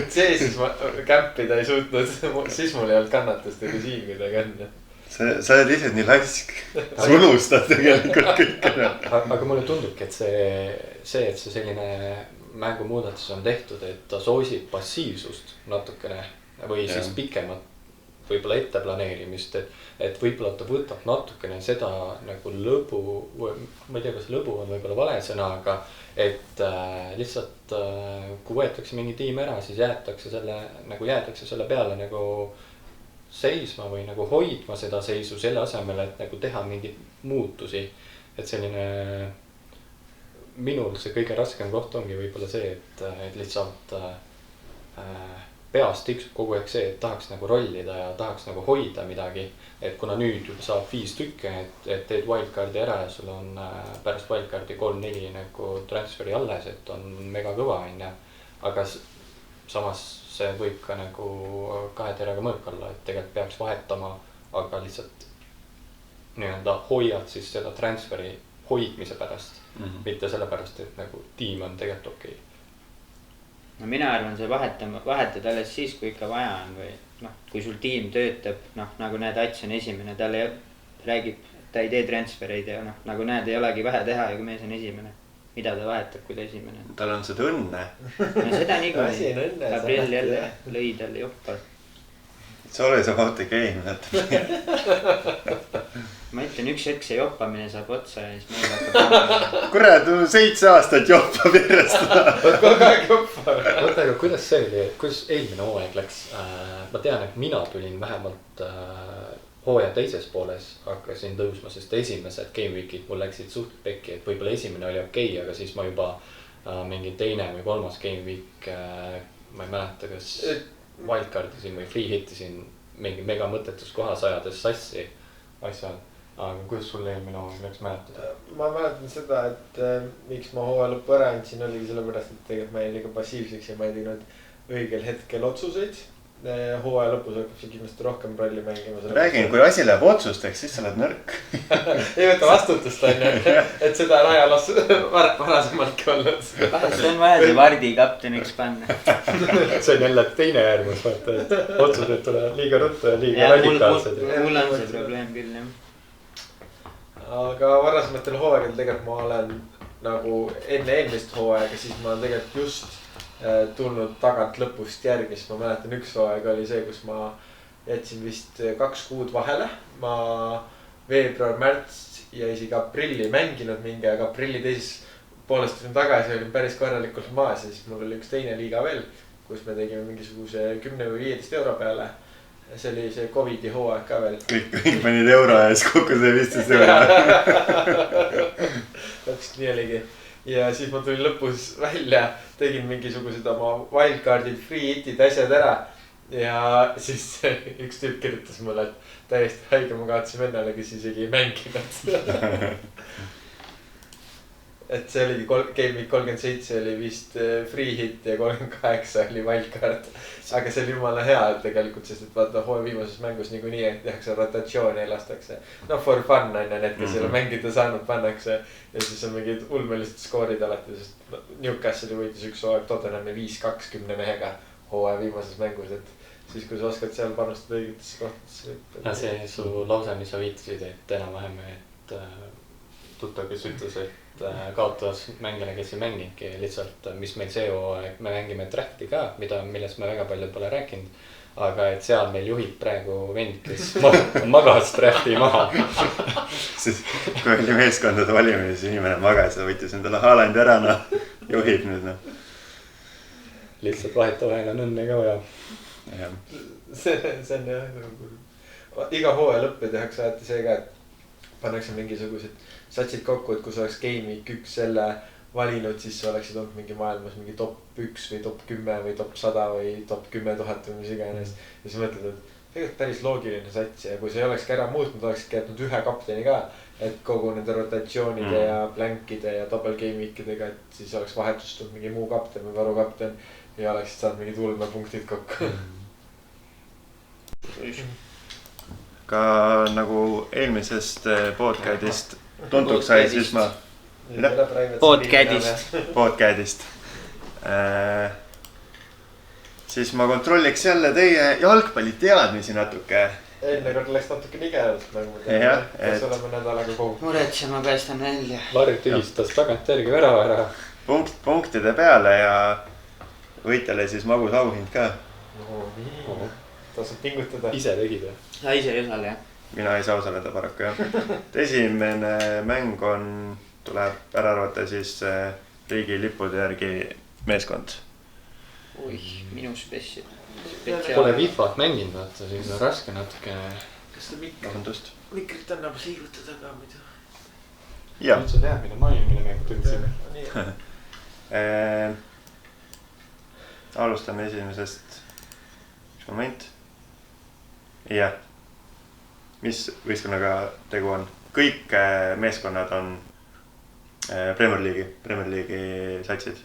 CS-is ma kämpida ei suutnud, siis mul ei olnud kannatust ega siin midagi enne. Sa oled ise nii lask, sa unustad tegelikult kõike. Aga mulle tundubki, et see selline mängumuudatus on tehtud, et ta soosib passiivsust natukene või siis pikemat võib-olla etteplaneerimist, et võib-olla ta võtab natukene seda nagu lõbu, ma ei tea, kas lõbu on võib-olla vale sõna, aga et lihtsalt kui võetakse mingi tiim ära, siis jäätakse selle peale nagu seisma või nagu hoidma seda seisu selle asemel, et nagu teha mingeid muutusi. Et selline minul see kõige raskem koht ongi võib-olla see, et lihtsalt peas tiksub kogu aeg see, et tahaks nagu rollida ja tahaks nagu hoida midagi. Et kuna nüüd juba saab 5 tükke, et teed wildcardi ära ja sul on pärast wildcardi 3-4 nagu transferi alles, et on mega kõva on ja. Aga samas see võib ka nagu 2 terega mõõk olla, et tegelikult peaks vahetama, aga lihtsalt nii-öelda hoiad siis seda transferi hoidmise pärast, mitte selle pärast, et nagu tiim on tegelikult okei. No mina arvan, see vahetad alles siis, kui ikka vaja on või kui sul tiim töötab, nagu näed, Ats on esimene, talle räägib, ta ei tee transfereid ja nagu näed, ei olegi vähe teha ja kui mees on esimene, mida ta vahetab, kui ta esimene on. Tal on seda õnne. No seda niikuinii. Gabriel jälle lõi talle joppa. It's always about the game. Ma ütlen, üks hetk see joppamine saab otsa ja siis meil hakkab Kurat, 7 aastat joppab järjest. Kogu aeg joppab. Oota, aga kuidas see oli, kuidas eelmine hooaeg läks? Ma tean, et mina tulin vähemalt hooaja teises pooles, hakkasin tõusma, sest esimesed game week'id mul läksid suht pekki, et võib-olla esimene oli okei, aga siis ma juba mingi teine või 3. game week, ma ei mäleta, kas wildcardisin või free hittisin mingi mega mõttetus kohas ajades sassi asjad. Aga kuidas sul eelmine hooaeg läks mäletada? Ma mäletan seda, et miks ma hooaja lõppu ära andsin, oligi sellepärast, et tegelikult ma jäin liiga passiivseks ja ma ei teinud õigel hetkel otsuseid. Hooaja lõpus hakkab see kindlasti rohkem rolli mängima. Räägin, kui asi läheb otsusteks, siis sa oled nõrk. Ei võta vastutust on ju, et seda on ajaloos varasemaltki olnud. See on vaja see Vardi kapteniks panna. See on jälle teine äärmus, vaata, et otsused tulevad liiga ruttu ja liiga radikaalsed. Mul on see probleem küll, jah. Aga varasematel hooaegadel tegelikult ma olen nagu enne eelmist hooaega, siis ma olen tegelikult just tulnud tagant lõpust järgi, sest ma mäletan üks hooaeg oli see, kus ma jätsin vist 2 kuud vahele. Ma veebruar, märts ja isegi aprilli mänginud mingi, aga aprilli teises poolest olin tagasi, olin päris korralikult maas ja siis mul oli üks teine liiga veel, kus me tegime mingisuguse 10 või 15 euro peale. See oli see Covidi hooaeg ka veel. Kõik panid euro ja siis kokku see 15 euro. Täpselt nii oligi. Ja siis ma tulin lõpus välja, tegin mingisugused oma wildcardid, free hitid, asjad ära. Ja siis üks tüüp kirjutas mulle, et täiesti haige ma kaotasin vennale, kes isegi ei mänginud. Et see oligi game week 37 oli vist free hit ja 38 oli wildcard. Aga see oli jumala hea tegelikult, sest et vaata hooaja viimases mängus niikuinii tehakse rotatsiooni ja lastakse. No for fun on ja need, kes ei ole mängida saanud, pannakse. Ja siis on mingid ulmelised skoorid alati, sest Newcastle võitis üks hooaeg Tottenhami 5-2 10 mehega hooaja viimases mängus. Et siis kui sa oskad seal panustada õigetesse kohtadesse. Ja see su lause, mis sa viitasid, et enam-vähem, et tuttav, kes ütles, et kaotas mängile, kes ei mänginudki lihtsalt, mis meil see hooaeg, me mängime drafti ka, millest me väga palju pole rääkinud. Aga et seal meil juhib praegu vend, kes magas drafti maha. Siis kui oli meeskondade valimine, siis inimene magas ja võttis endale Haalandi ära, juhib nüüd. Lihtsalt vaheta vahel on õnne ka vaja. See on jah, iga hooaja lõppe tehakse alati see ka, et pannakse mingisugused satsid kokku, et kui sa oleks game week 1 selle valinud, siis sa oleksid olnud mingi maailmas mingi top 1 või top 10 või top 100 või top 10 000 või mis iganes. Ja sa mõtled, et tegelikult päris loogiline sats ja kui sa ei olekski ära muutnud, oleksid jätnud ühe kapteni ka, et kogu nende rotatsioonide ja blankide ja double game weekidega, et siis oleks vahetustunud mingi muu kapten või varukapten ja oleksid saanud mingid ulmepunktid kokku. Ka nagu eelmisest podcastist tuntuks sai, siis ma podcastist siis ma kontrolliks jälle teie jalgpalliteadmisi natuke. Eelne kord läks natuke nigelalt, nagu ma tean, kas oleme nädalaga kogu. Muretsema päästan välja. Lari tühistas tagantjärgi värava ära. Punktide peale ja võitjale siis magus auhind ka. No nii, tasub pingutada. Ise tegid või? Ja ise ei osale, jah. Mina ei saa osaleda paraku, jah. Esimene mäng tuleb ära arvata siis riigi lippude järgi meeskond. Ui, minu spetsial. Pole FIFA-t mänginud, vaata, siis on raske natuke. Kas ta mikrit annab liigutada ka muidu? Jah. Nüüd sa tead, mida ma eelmine mäng tundsin. alustame esimesest. Üks moment. Jah. Mis võistkonnaga tegu on? Kõik meeskonnad on Premier League'i satsid.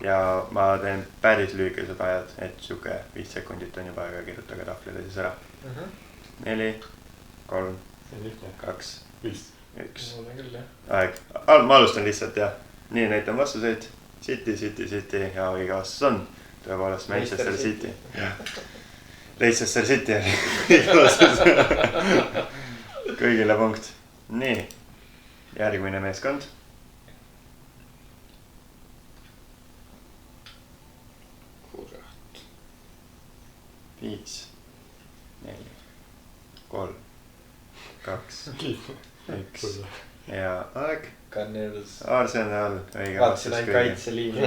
Ja ma teen päris lühikesed ajad, et siuke 5 sekundit on juba aega, kirjutage tahvlile siis ära. 4, 3, 2, 1. Aeg. Ma alustan lihtsalt ja nii näitan vastuseid. City ja õige vastus on tõepoolest Manchester City. Leicester City oli õige vastus. Kõigile punkt. Nii, järgmine meeskond. Kurat. 5, 4, 3, 2, 1 ja aeg. Arsenal, õige vastus. Vaatasin ainult kaitseliini.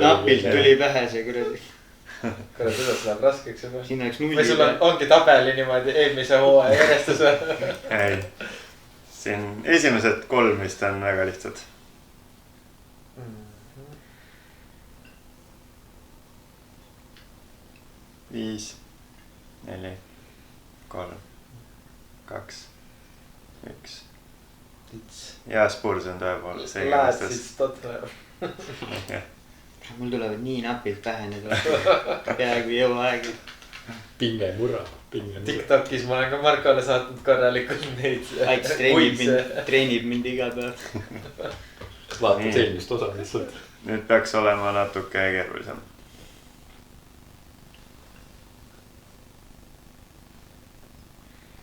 Napilt tuli pähe see kuradi. Kurat, seda läheb raskeks juba. Siin oleks või nulli. sul ongi tabeli niimoodi eelmise hooaja järjestus või? Ei, siin esimesed 3 vist on väga lihtsad. 5, 4, 3, 2, 1. Ja Spurs on tõepoolest see lähed siis Tottenham. Mul tulevad nii napilt pähe need peaaegu jõuaegi. Pinge murra. TikTokis ma olen ka Markole saatnud korralikult neid. Ats treenib mind iga päev. Vaatad eelmist osa lihtsalt. Nüüd peaks olema natuke keerulisem.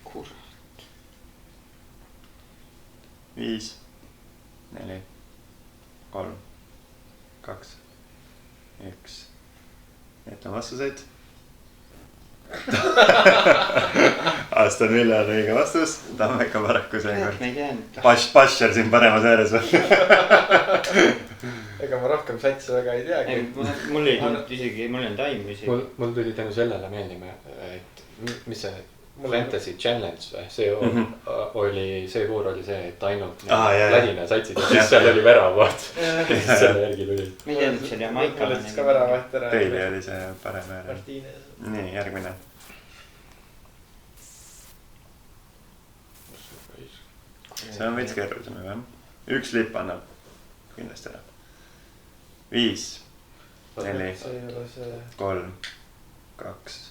Kurat. 5, 4, 3, 2, 1. Need on vastuseid. Aston Villa on õige vastus. Tammeka paraku seekord. Ma ei teanud. Basher siin paremas ääres on. Ega ma rohkem satsi väga ei teagi. Mul ei tulnud isegi, mul ei olnud aimu isegi. Mul tuli tänu sellele meeldima, et mis see Fantasy Challenge või? See voor oli see, et ainult Ladina satsid ja siis seal oli väravad. Selle järgi tuli. Ma ei teadnud, see oli Jamaika. Oled ka väravaht ära. Teili oli see parem äär. Martínez. Nii, järgmine. See on veits keerulisem juba. Üks lipp annab kindlasti ära. 5, 4, 3, 2,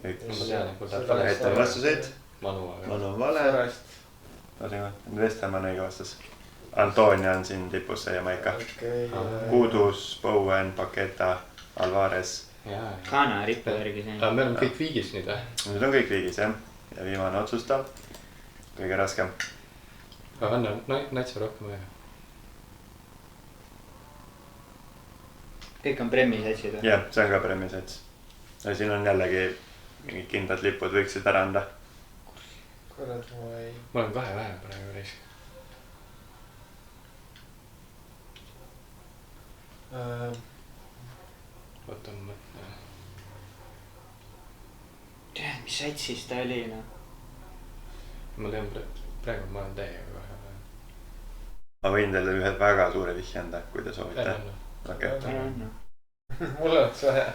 1. Ma tean, et mul tahab Ette on vastuseid. Manu on vale. Vestermann õige vastus. Antonia on siin tipus see Jamaika. Kudus, Bowen, Paqueta, Alvarez. Kana rippe järgi see. Me oleme kõik viigis nüüd, Nüüd on kõik viigis, jah. Ja viimane otsustav. Kõige raskem. Anna natsa rohkem aega. Kõik on Premi satsid või? Jah, see on ka Premi sats. Ja siin on jällegi mingid kindlad lipud võiksid ära anda. Kurat, ma ei... Ma olen 2 vähe praegu reis. Oota, ma mõtlen. Tead, mis satsis ta oli, no? Ma tean, praegu ma olen täiega kohe. Ma võin teile ühe väga suure vihje anda, kui te soovite. Okay. Mul oleks vaja.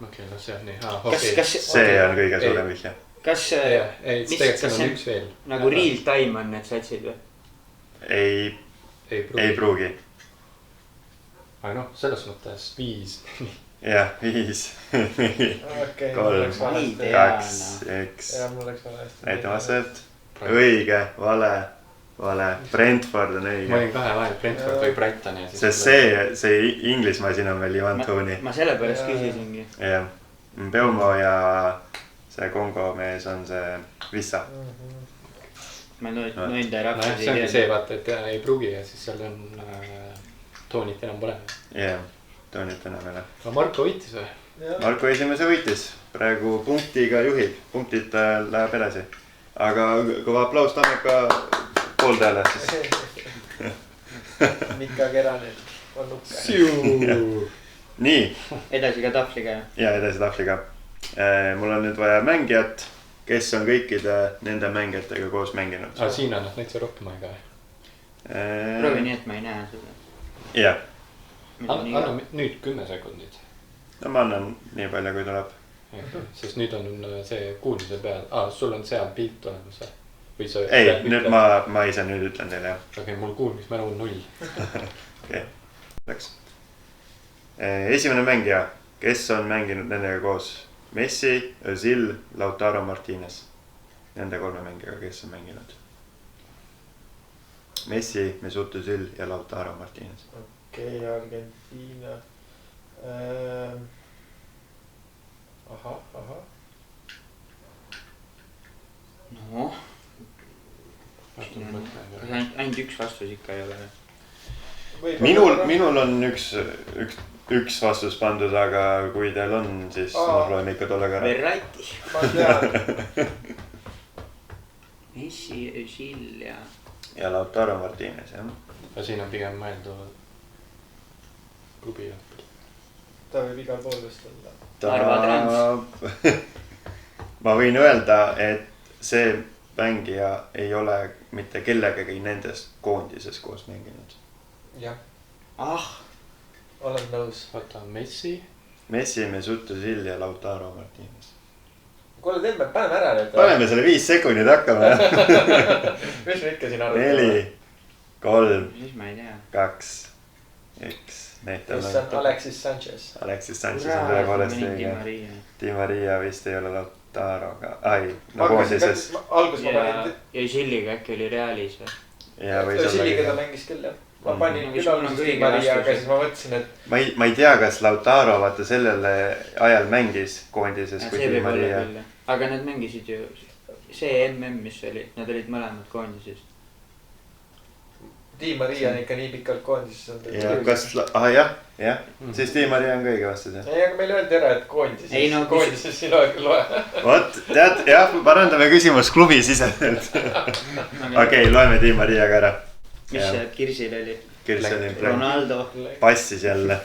Okei, no see on nii. See on kõige suurem vihje. Kas see nagu real time on need satsid või? Ei pruugi. Aga noh, selles mõttes 5. Jah, 5, 4, 3, 2, 1. Ja mul läks vale. Näita vastused. Õige, vale. Brentford on õige. Ma olin 2 vahel Brentford või Brighton ja siis... Sest see Inglismaa siin on veel Ivan Toney. Ma selle pärast küsisingi. Jah. Mbeumo ja see Kongo mees on see Vissa. Ma noin ta rahvas ei see ongi see, vaata, et ei pruugi ja siis seal on Toney't enam pole. Jah, Toney't enam ei ole. Aga Marko võitis või? Marko esimese võitis. Praegu punktiga juhib. Punktid läheb edasi. Aga kõva aplaus Tammeka pooldajale siis. Mika Keranen on nukke. Nii. Edasi ka tahvliga. Ja edasi tahvliga. Mul on nüüd vaja mängijat, kes on kõikide nende mängijatega koos mänginud. Aga siin annab näiteks rohkem aega. Proovi nii, et ma ei näe seda. Jah. anna nüüd 10 sekundit. no ma annan nii palju, kui tuleb. Sest nüüd on see kuulmise peal. Sul on seal pilt olemas või sa? Ei, nüüd ma ise nüüd ütlen teile jah. Okei, mul kuulmismälu on 0. Okei, läks. Esimene mängija, kes on mänginud nendega koos? Messi, Özil, Lautaro Martinez. Nende 3 mängijaga, kes on mänginud? Messi, Mesut Özil ja Lautaro Martinez. Okei, Argentiina. Ahah. noh, ainult üks vastus ikka ei ole. Minul on üks vastus pandud, aga kui teil on, siis loeme ikka tollega ära. Verratti. Ma tean. Messi, Özil ja Lautaro Martinez, jah. Aga siin on pigem mõeldu klubi. Ta võib igal pool vist olla. Ma võin öelda, et see mängija ei ole mitte kellegagi nendest koondises koos mänginud. Jah. Olen nõus. Vaata, Messi, Mesut Özil ja Lautaro Martinez. Kuule, teeme, paneme ära nüüd. Paneme selle 5 sekundit hakkame. Mis me ikka siin arvame? 4, 3, Siis ma ei tea. 2, 1. Kes on Alexis Sanchez. Alexis Sanchez on tõepoolest õige. Di Maria vist ei ole Lautaroga. Koondises. Algus ma panin. Ja Öziliga äkki oli Realis või? Öziliga ta mängis küll, jah. Ma panin küll alguses Di Maria, aga siis ma mõtlesin, et... Ma ei tea, kas Lautaro vaata sellele ajal mängis koondises kui Di Maria. Aga nad mängisid ju see mis oli, nad olid mõlemad koondises. Di Maria on ikka nii pikalt koondises on. Ja kas, jah, siis Di Maria on kõige vastus, jah. Ei, aga meil öeldi ära, et koondises siin loe. Vot, tead, jah, parandame küsimus klubi siseselt. Okei, loeme Di Mariaga ära. Mis see Kirsil oli? Kirsil oli Ronaldo. Passis jälle.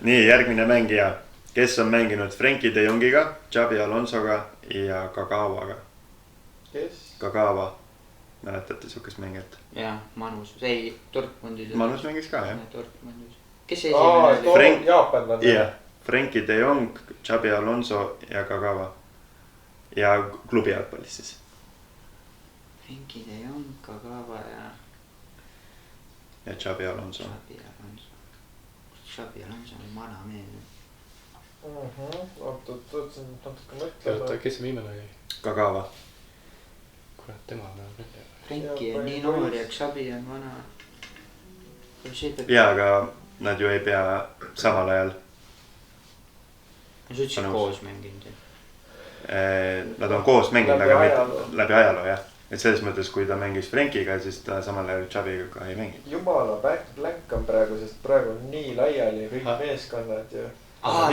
Nii, järgmine mängija, kes on mänginud Frenkie de Jongiga, Xabi Alonsoga ja Kagawaga. Kes? Kagawa. Mäletate sihukest mängijat? Jah, Manus, ei, Dortmundis. Manus mängis ka, jah. Dortmundis. Kes see esimene oli? Jaapanlane. Jah, Frenkie de Jong, Xabi Alonso ja Kagawa. Ja klubi jalgpallis siis. Frenkie de Jong, Kagawa ja Xabi Alonso. Xabi Alonso on vana mees. Oot, see on natuke mõtlema. kes see viimane oli? Kagawa. Kurat, tema on nüüd. Frenkie on nii noor ja Xabi on vana. Jaa, aga nad ju ei pea samal ajal. Sa ütlesid koos mänginud. Nad on koos mänginud, aga läbi ajaloo, jah. Et selles mõttes, kui ta mängis Frenkiga, siis ta samal ajal Xabiga ka ei mängi. Jumala blank on praegu, sest praegu on nii laiali kõik meeskonnad ju.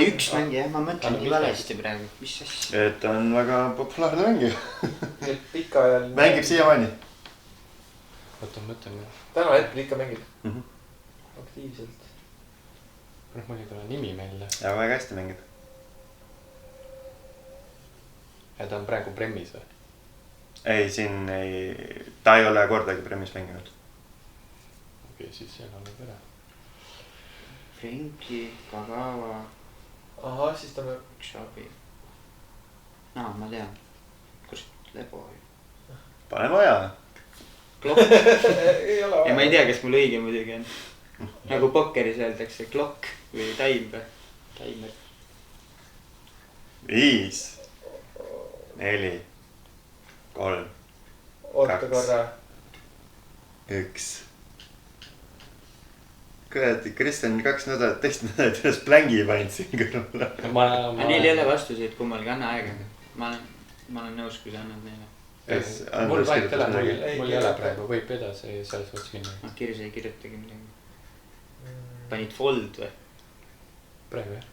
Üks mängija, ma mõtlen nii valesti praegu. Mis asja? Et ta on väga populaarne mängija. Et pikaajaline. Mängib siiamaani. Oota, mõtlen. Täna hetkel ikka mängib. Aktiivselt. Mul ei tule nimi meile. Ja väga hästi mängib. Ja ta on praegu Premis või? Ei, siin ei... Ta ei ole kordagi Premis mänginud. Okei, siis seal on nüüd ära. Frenkie, Kagawa. Ahah, siis ta... Xabi. Ma tean. Kus Lebo oli? Paneme aja. Klokk. Ei ole ja ma ei tea, kas mul õige muidugi on. Nagu pokkeris öeldakse klokk või taimer. 5, 4, 3, Oota korra. 1. Kurat, Kristjan 2 nädalat, teist nädalat üles plängi paint siin kõrvale. Neil ei ole vastuseid kummalgi, anna aega. Ma olen nõus, kui sa annad neile. Mul vaid telefon, mul ei ole praegu, võib edasi selles võttes minna. Kirjas ei kirjutagi midagi. Panid fold või? Praegu jah.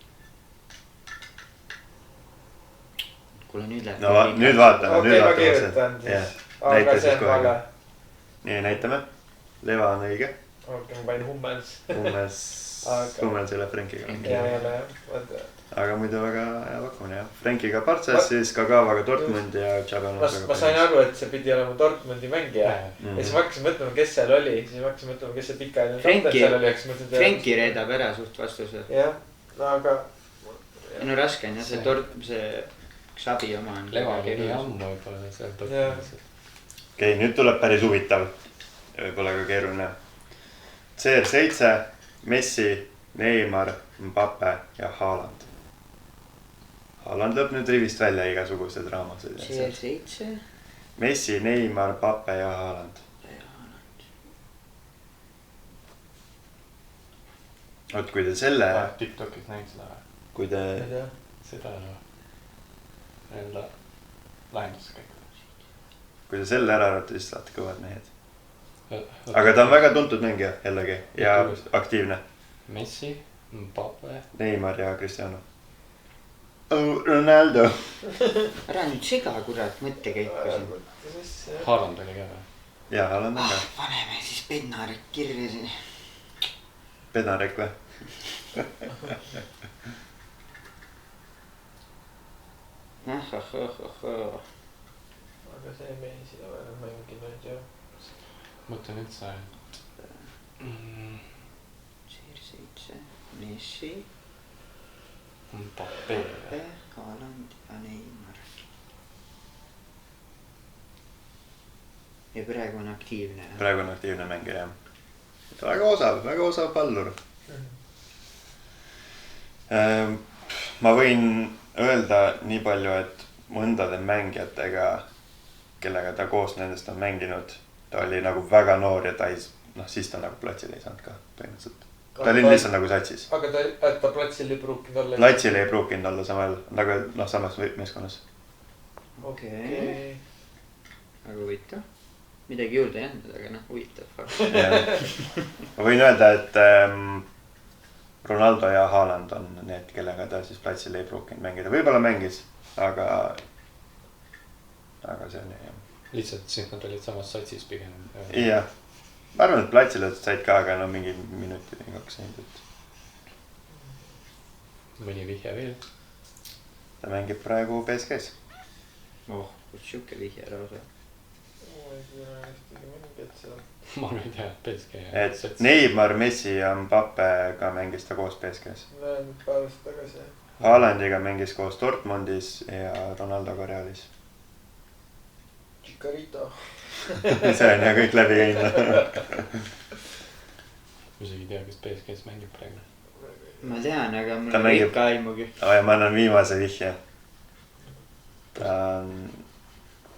Kuule nüüd läheb. No nüüd vaatame. Okei, ma kirjutan siis. Aga see on vale. Nii, näitame. Leva on õige. okei, ma panin Hummels. Hummels ei ole Frankiga. ja ei ole jah, vaata. aga muidu väga hea pakkumine jah. Frankiga Bartsas, siis Kagavaga Dortmund ja Xabi Alonsoga. ma sain aru, et see pidi olema Dortmundi mängija. Ja siis ma hakkasin mõtlema, kes seal oli. Siis ma hakkasin mõtlema, kes see pikaajaline kapten seal oli. Frenki reedab ära suht vastuse. jah, no aga. no raske on jah, see Xabi oma on. Levagi nii ammu võib-olla seal Dortmundis. okei, nüüd tuleb päris huvitav. Võib-olla ka keeruline. CR7, Messi, Neymar, Mbappe ja Haaland. Haaland lööb nüüd rivist välja igasugused raamased. CR7. Messi, Neymar, Mbappe ja Haaland. oot, kui te selle. TikTokis näin seda. kui te. seda enda lahendusse käiku. kui te selle ära arvate, siis saate kõvad mehed. aga ta on väga tuntud mängija jällegi ja aktiivne. Messi, Mbappe. Neymar ja Cristiano. Oh, Ronaldo. ära nüüd sega, kurat, mõttekäiku siin. Haaland oli ka või? jaa, Haaland on ka. paneme siis Bednarek kirja siin. Bednarek või? aga see mees ei ole mänginud ju. mõtlen üldse, et CR7, Messi, Mbappe, Haaland ja Neymar. ja praegu on aktiivne. praegu on aktiivne mängija jah. väga osav pallur. ma võin öelda nii palju, et mõndade mängijatega, kellega ta koos nendest on mänginud, ta oli nagu väga noor ja ta ei, siis ta nagu platsile ei saanud ka põhimõtteliselt. ta oli lihtsalt nagu satsis. aga ta platsil ei pruukinud olla. platsil ei pruukinud olla samal, nagu samas meeskonnas. okei. väga huvitav. midagi juurde ei andnud, aga huvitav. ma võin öelda, et Ronaldo ja Haaland on need, kellega ta siis platsil ei pruukinud mängida. võib-olla mängis, aga see on jah. lihtsalt siis nad olid samas satsis pigem. jah, ma arvan, et platsile said ka, aga mingi minuti või 2 said. mõni vihje veel. ta mängib praegu PSG-s. kus siuke vihje ära osa. ma ei tea, PSG. et Neymar, Messi ja Mbappe ka mängis ta koos PSG-s. näen paar aastat tagasi. Haalandiga mängis koos Dortmundis ja Ronaldoga Realis. Chicarito. see on ja kõik läbi käinud. ma isegi ei tea, kes PSG-s mängib praegu. ma tean, aga mul Ta ei mängib- ikka aimugi. ma annan viimase vihje. ta on,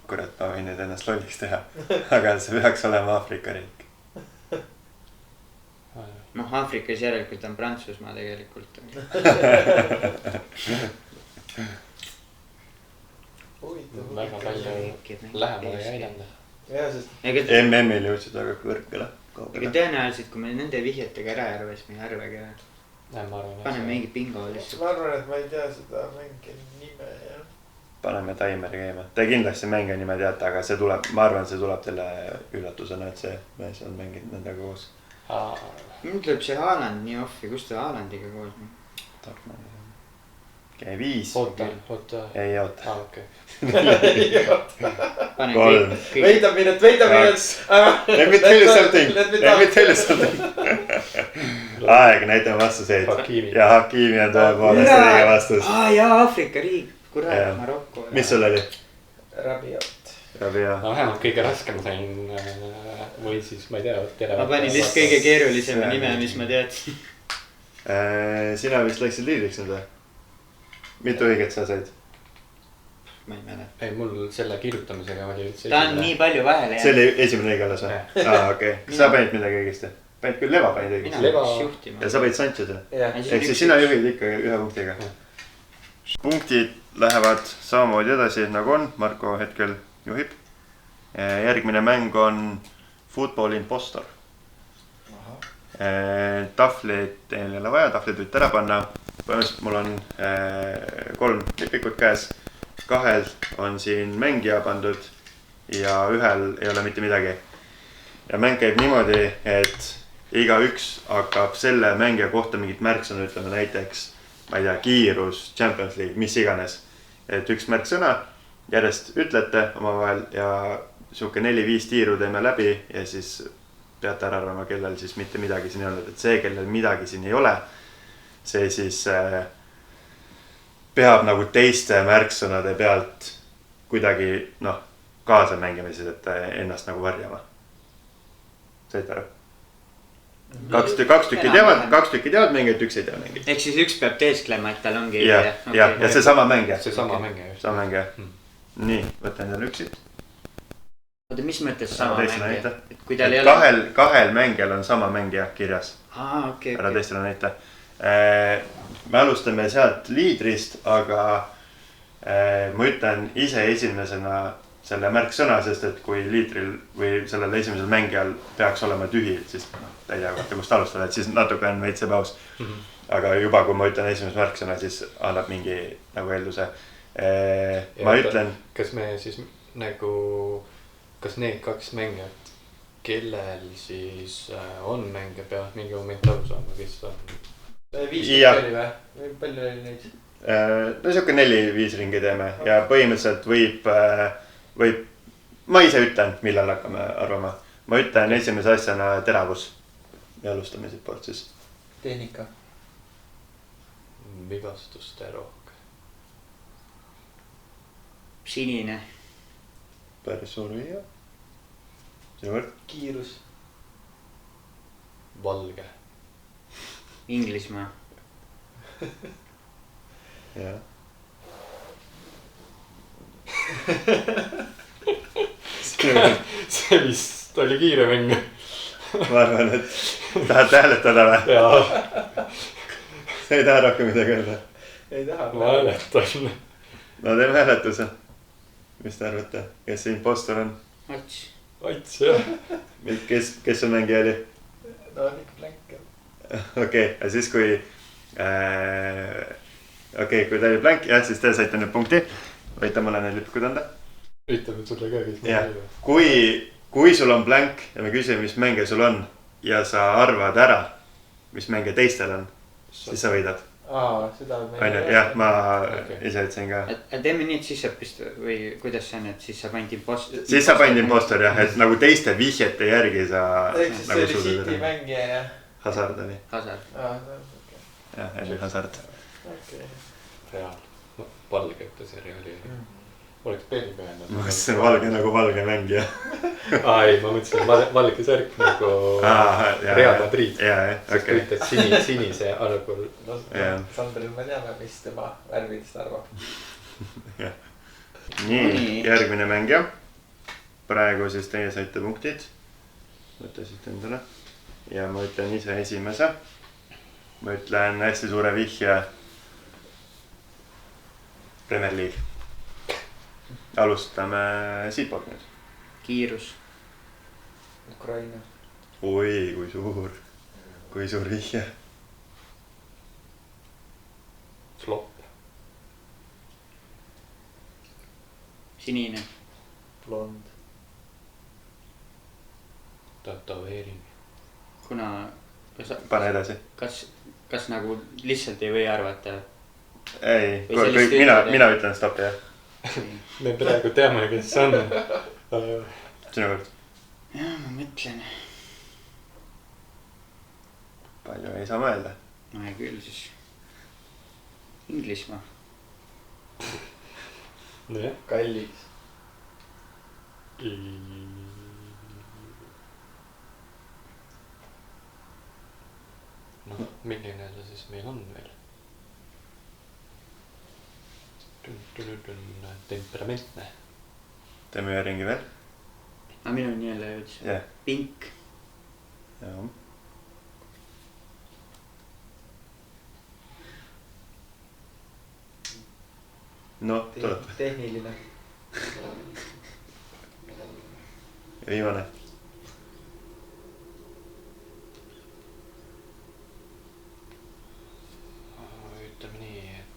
kurat, ma võin nüüd ennast lolliks teha, aga see peaks olema Aafrika riik. Aafrikas järelikult on Prantsusmaa tegelikult. väga palju lähemale ei aidanud. jah, sest. MM-il jõudsid väga kõrgele. aga tõenäoliselt, kui me nende vihjetega ära ei arva, siis me ei arvagi ära. paneme mingi bingo lihtsalt. ma arvan, et ma ei tea seda mängi nime jah. paneme taimeri käima. Te kindlasti mängija nime teate, aga see tuleb, ma arvan, see tuleb teile üllatusena, et see mees on mänginud nendega koos. mul tuleb see Haaland nii ohvi, kus ta Haalandiga koos on? okei, 5. oota. ei oota. okei. Wait a minute. Let me tell you something. aeg, näitame vastuseid. ja Hakimi on tõepoolest õige vastus. jaa, Aafrika riik, kurat, Maroko. mis sul oli? Rabiot. no vähemalt kõige raskem sain või siis ma ei tea. ma panin lihtsalt kõige keerulisema nime, mis ma teadsin. sina vist läksid liidriks nüüd või? mitu õiget sa said? ma ei mäleta. ei, mul selle kirjutamisega oli üldse. ta on nii palju vahele jäänud. see oli esimene õige alles või? okei. sa panid midagi õigesti? panid küll Leva panid õigesti. mina peaks juhtima. ja sa panid Sanchez'e. ehk siis sina sina juhid ikka 1 punktiga. punktid lähevad samamoodi edasi nagu on. Marko hetkel juhib. järgmine mäng on Football Impostor. tahvlit ei ole vaja, tahvlit võite ära panna. põhimõtteliselt mul on 3 lipikut käes. 2 on siin mängija pandud ja 1 ei ole mitte midagi. ja mäng käib niimoodi, et igaüks hakkab selle mängija kohta mingit märksõna ütlema, näiteks ma ei tea, kiirus, Champions League, mis iganes. Et üks märksõna järjest ütlete omavahel ja sihuke 4-5 tiiru teeme läbi ja siis peate ära arvama, kellel siis mitte midagi siin ei olnud, et see, kellel midagi siin ei ole, see siis peab nagu teiste märksõnade pealt kuidagi kaasa mängima siis, et ennast nagu varjama. Said aru? Kaks tükki teavad mängijat, üks ei tea mängijat. Ehk siis üks peab teesklema, et tal ongi. Ja see sama mängija. Seesama mängija. Sama mängija. Nii, võtan jälle üksid. Oota, mis mõttes sama mängija? Et kui tal ei ole... Kahel mängijal on sama mängija kirjas. Okei. Ära teistele näita. Me alustame sealt liidrist, aga ma ütlen ise esimesena selle märksõna, sest et kui liidril või sellel esimesel mängijal peaks olema tühi, siis ta ei tea kohta, kust alustada, et siis natuke on veits ebaus. Aga juba, kui ma ütlen esimese märksõna, siis annab mingi nagu eelduse. Ma ütlen... Kas me siis nagu, kas need kaks mängijat, kellel siis on mängija, peavad mingi moment aru saama, kes on? 50 oli või? Palju oli neid? No siuke 4-5 ringi teeme ja põhimõtteliselt võib, ma ise ütlen, millal hakkame arvama. Ma ütlen esimese asjana teravus. Me alustame siit poolt siis. Tehnika. Vigastuste rohk. Sinine. Päris suur viia. Sinu võrd? Kiirus. Valge. Inglismaa. Jah. See vist oli kiire mäng. Ma arvan, et tahad hääletada või? Jaa. Sa ei taha rohkem midagi öelda? Ei taha. Ma hääletan. No teeme hääletuse. Mis te arvate? Kes see impostor on? Ats. Ats, jah. Kes on mängija oli? No on ikka blank. Okei, ja siis kui kui ta oli blank, jah, siis te saite nüüd punkti. Võite mulle need lipukud anda. Ütleme sulle ka, kes ma oli. Kui sul on blank ja me küsime, mis mängija sul on ja sa arvad ära, mis mängija teistel on, siis sa võidad. Seda me ei ole. Jah, ma ise ütlesin ka. Teeme nii, et siis sa pist või kuidas see on, et siis sa pandi impostor. Siis sa pandi impostor, jah, et nagu teiste vihjete järgi sa... Ehk siis see oli City mängija ja... Hazard oli. Hazard. Jah, oli Hazard. Real. Valge ütles ja Reali. Oleks peeni pähendanud. Ma mõtlesin valge nagu valge mängija. Ei, ma mõtlesin valge särk nagu Real Madrid. Sest kui ütled sinise algul. Sandril me teame, mis tema värvidest arvab. Nii, järgmine mängija. Praegu siis teie saite punktid. Võtasite endale. Ja ma ütlen ise esimese. Ma ütlen hästi suure vihje Premier League. Alustame siitpoolt nüüd. Kiirus. Ukraina. Oi, kui suur vihje. Flop. Sinine. Blond. Tatoveering. Kuna... Pane edasi. Kas nagu lihtsalt ei või arvata? Ei, mina ütlen stop, jah. Me praegu teame, kes on. Sinu kord. Jah, ma mõtlen. Palju ei saa mõelda. No ei küll siis. Inglismaa. Nojah. Kallis. Milline see siis meil on veel? Temperamentne. Teeme ühe ringi veel. Minu on jälle ütles. Pink. Jah. No, tuleb. Tehniline. Ja viimane. Ütleme nii, et...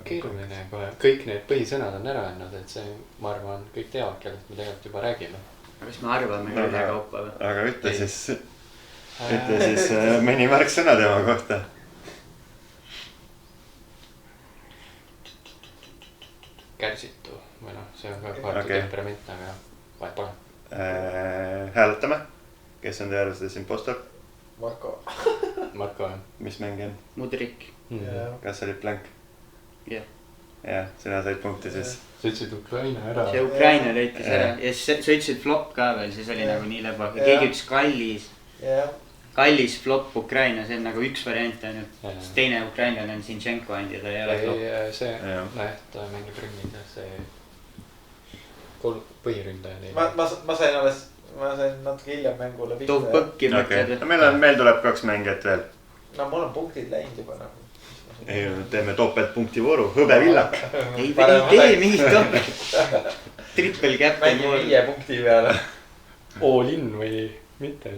keeruline kohe, kõik need põhisõnad on ära öelnud, et see, ma arvan, kõik teavad, kellest me tegelikult juba räägime. kas me arvame ka ühe kaupa või? aga ütle siis mõni märksõna tema kohta. Kärsitu või noh, see on ka kohati temperament, aga vahet pole. Hääletame, kes on teie arvates impostor? Marko. Marko, jah. mis mäng on? Mudrik. Kas olid blank? jah. jah, sina said punkti siis. sa ütlesid Ukraina ära. see Ukraina lõitis ära ja siis sa ütlesid flop ka veel, siis oli nagu nii leba. keegi ütles kallis. Kallis flop Ukraina, see on nagu üks variant ainult. siis teine ukrainlane on Zinchenko and ja ta ei ole flop. see, näed, ta mängib ründida, see põhiründaja. ma sain natuke hiljem mängule pihta. Toob põkki mõtled. meil tuleb 2 mängijat veel. no mul on punktid läinud juba nagu. ei, teeme topeltpunkti vooru, hõbevillak. ei tee mingit topelt. Triple captain. mängime 5 punkti peale. All in või mitte.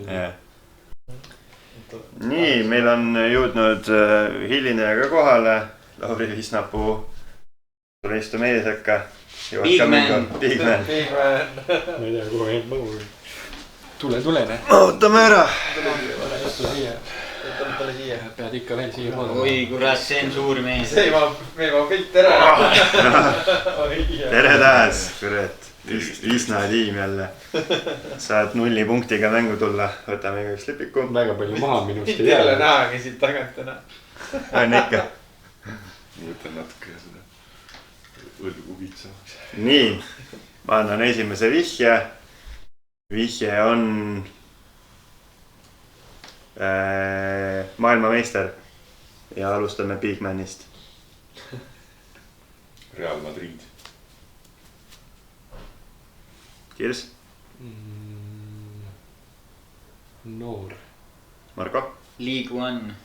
nii, meil on jõudnud hilineja ka kohale. Lauri Visnapuu. tule istu meie sekka. Big man. Big man. ma ei tea, kuhu jäid mahu. tule, näe. ootame ära. tule siia. pead ikka veel siia poole. oi kurat, see on suur mees. see ei ma pilt ära. tere taas, kurat. Isna tiim jälle. saad 0 punktiga mängu tulla. võtame igaks lipiku. väga palju maha minust ei mitte jälle jää. nähagi siit tagant enam. on ikka. võtan natuke seda õlgu vitsamaks. nii, ma annan esimese vihje. vihje on maailmameister ja alustame Big Manist. Real Madrid. Kirs. noor. Marko. League One.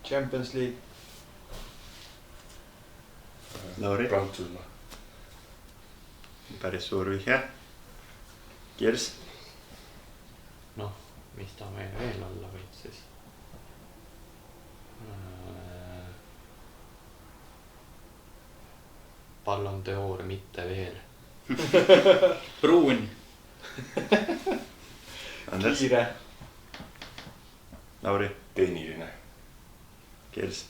Champions League. Lauri. Prantsusmaa. päris suur vihje. Kirs. noh, mis ta meil veel olla võid siis? Ballon d'Or, mitte veel. Pruun. Anders. kiire. Lauri. Tehniline. Kirs.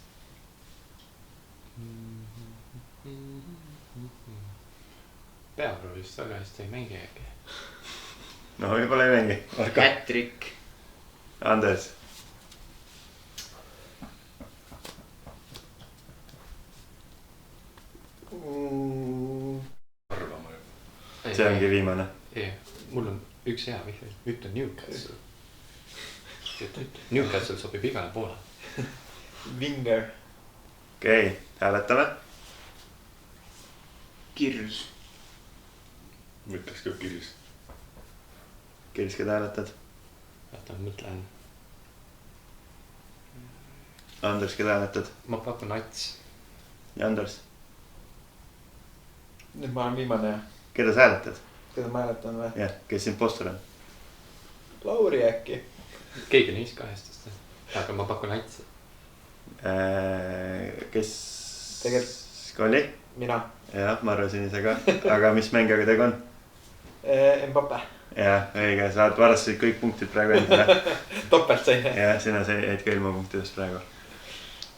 peaproovist väga hästi ei mängi äkki. no võib-olla ei mängi. Patrick. Anders. arvama juba. see ongi viimane. ei, mul on üks hea vihje, ütle Newcastle. Newcastle sobib igale poole. Winger. okei, hääletame. Kirs. mõtleks ka Kirs. Kirs, keda hääletad? oota, ma mõtlen. Anders, keda hääletad? ma pakun Ats. ja Anders. nüüd ma olen viimane. keda sa hääletad? keda ma hääletan või? jah, kes impostor on? Lauri äkki. keegi neist kahest, aga ma pakun Atsi. kes Tegelikult- oli? mina. jah, ma arvasin ise ka, aga mis mängijaga tegu on? Mbappe. jah, õige, sa oled varastasid kõik punktid praegu endale. topelt sain. jah, sina jäid ka ilma punktidest praegu.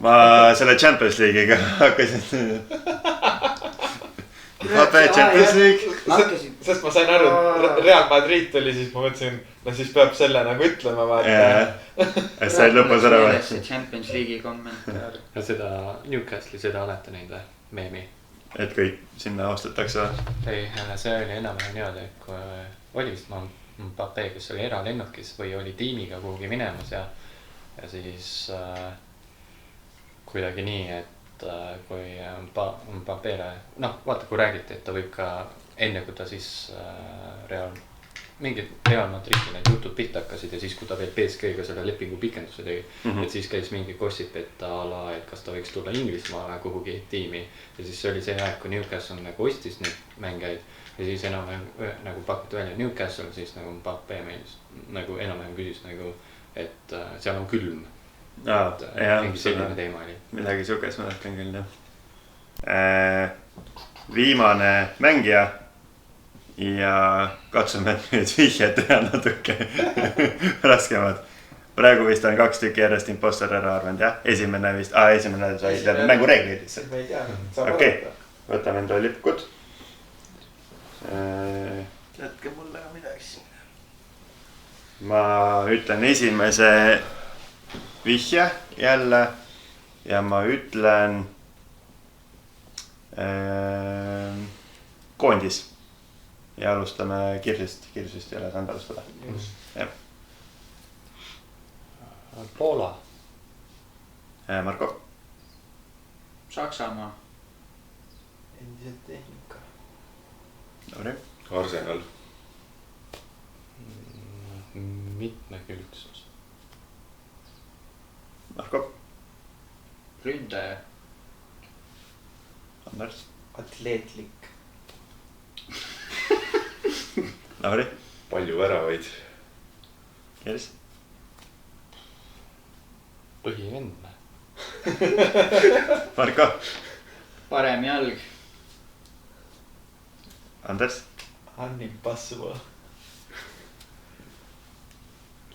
ma selle Champions League'iga hakkasin. Champions League. sest ma sain aru, et Real Madrid tuli, siis ma mõtlesin, no siis peab selle nagu ütlema vaata. said lõpus ära või? see Champions League'i kommentaar. ja seda Newcastle'i, seda olete näinud või? meemi. et kõik sinna ostetakse või? ei, see oli enam-vähem niimoodi, et kui oli vist Mbappe, kes oli eralennukis või oli tiimiga kuhugi minemas ja siis kuidagi nii, et kui Mbappele, noh vaata, kui räägiti, et ta võib ka enne, kui ta siis mingid Real Madridi need jutud pihta hakkasid ja siis, kui ta veel BSG-ga selle lepingu pikenduse tegi, et siis käis mingi gossip, et a la, et kas ta võiks tulla Inglismaale kuhugi tiimi. ja siis see oli see aeg, kui Newcastle nagu ostis neid mängijaid ja siis enam-vähem nagu pakuti välja Newcastle, siis nagu Mbappe meeldis nagu enam-vähem küsis nagu, et seal on külm. mingi selline teema oli. midagi siukest mäletan küll jah. viimane mängija ja katsume nüüd vihjed teha natuke raskemad. Praegu vist on 2 tükki järjest imposter ära arvanud, jah? Esimene sai mängureeglid lihtsalt. ma ei tea, saab Okei. Võtame enda lipkud. jätke mulle ka midagi. Ma ütlen esimese vihje jälle ja ma ütlen koondis. Ja alustame Kirsist ei ole saanud alustada. Jah. Poola. Marko. Saksamaa. endiselt tehnika. Lauri. Arsenal. Mitmekülgsus. Marko. Ründaja. Anders. atleetlik. Lauri. Palju väravaid. Kirs. Põhivend. Marko. Parem jalg. Anders. Unimpossible.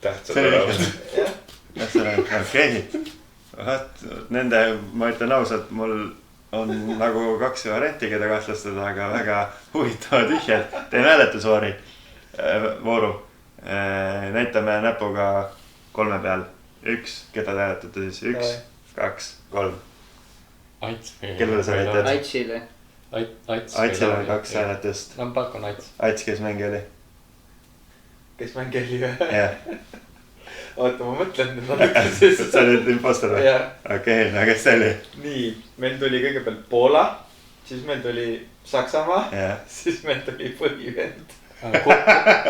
Tähtsad See oli väravad. jah, Kas see on okei? Nende, ma ütlen ausalt, mul on nagu 2 varianti, keda kahtlustada, aga väga huvitavad vihjed. Teen hääletusvoori vooru. Näitame näpuga 3 peal. 1, keda te hääletate siis? 1, 2, 3. Aits. Kellele sa näitad? Aitsile. Aitsile on 2 hääletust. No pakun Aits. Aits, kes mängija oli? kes mängija oli või? Jah. oota, ma mõtlen nüüd natuke siis. Sa olid imposter või? jah, Okei, no kes see oli? nii, meil tuli kõigepealt Poola, siis meil tuli Saksamaa, Jah. siis meil tuli põhivend.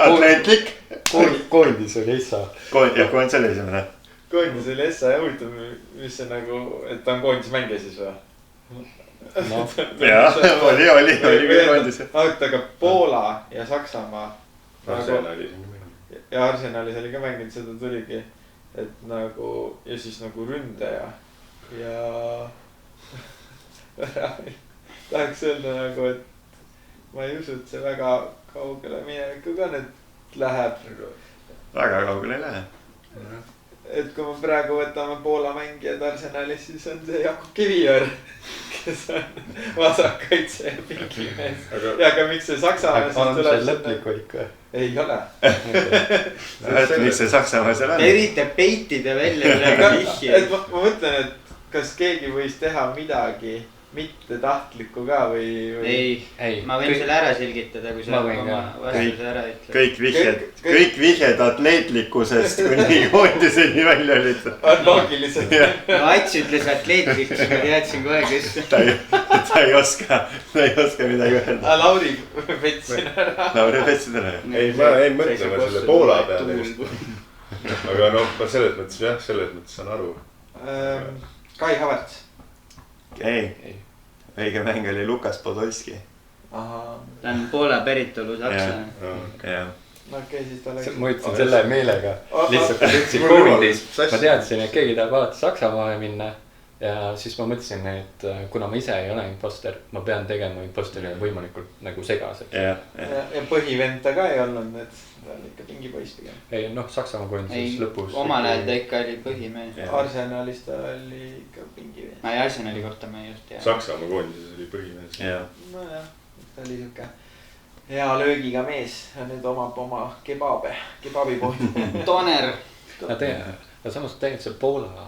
Atleetlik. Koondis oli Issa. Koondis oli esimene. koondis oli Essa ja huvitav, mis see nagu, et ta on koondismängija siis või? Noh, Jah, oli küll koondis. oota, aga Poola ja Saksamaa Arsenali. ja Arsenalis oli ka mänginud, seda tuligi, et nagu ja siis nagu ründaja ja tahaks öelda nagu, et ma ei usu, et see väga kaugele minevikuga nüüd läheb. Väga kaugele ei lähe. et kui me praegu võtame Poola mängijad Arsenalis, siis on see Jakub Kiviõr, kes on vasakkaitse ja pingimees. ja aga miks see Saksamaa siis on see tuleb? lõplik valik või? ei ole. Miks see Saksamaa seal ta on? üritab peitida välja midagi vihje. et ma mõtlen, et kas keegi võis teha midagi mitte tahtlikku ka või? ei, ma võin selle ära selgitada, kui sa oma vastuse ära ütled. kõik vihjed atleetlikkusest kuni koondiseni välja olid. on loogiliselt. no Ats ütles atleetlikkus, ma teadsin kohe, kes. ta ei oska midagi öelda. Lauri petsin ära. Lauri petsid ära. ei, ma jäin mõtlema selle Poola peale vist. aga noh, ma selles mõttes saan aru. Kai Havertz. ei, õige mäng oli Lukas Podolski. ta on Poola päritolu sakslane. jah. no okei, siis ta läks. ma ütlesin selle meelega, lihtsalt kui ütlesin koondis, ma teadsin, et keegi tahab alati Saksamaale minna. ja siis ma mõtlesin, et kuna ma ise ei ole imposter, ma pean tegema imposterile võimalikult nagu segaseks. ja põhivend ta ka ei olnud, et ta on ikka pingipoiss pigem. ei noh, Saksamaa koondises lõpus. omal ajal ta ikka oli põhimees. Arsenalis ta oli ikka pingimees. ma ei Arsenali kohta ma ei just tea. Saksamaa koondises oli põhimees. nojah, ta oli siuke hea löögiga mees ja nüüd omab oma kebabipoodi. Toner. aga samas tegelikult see Poola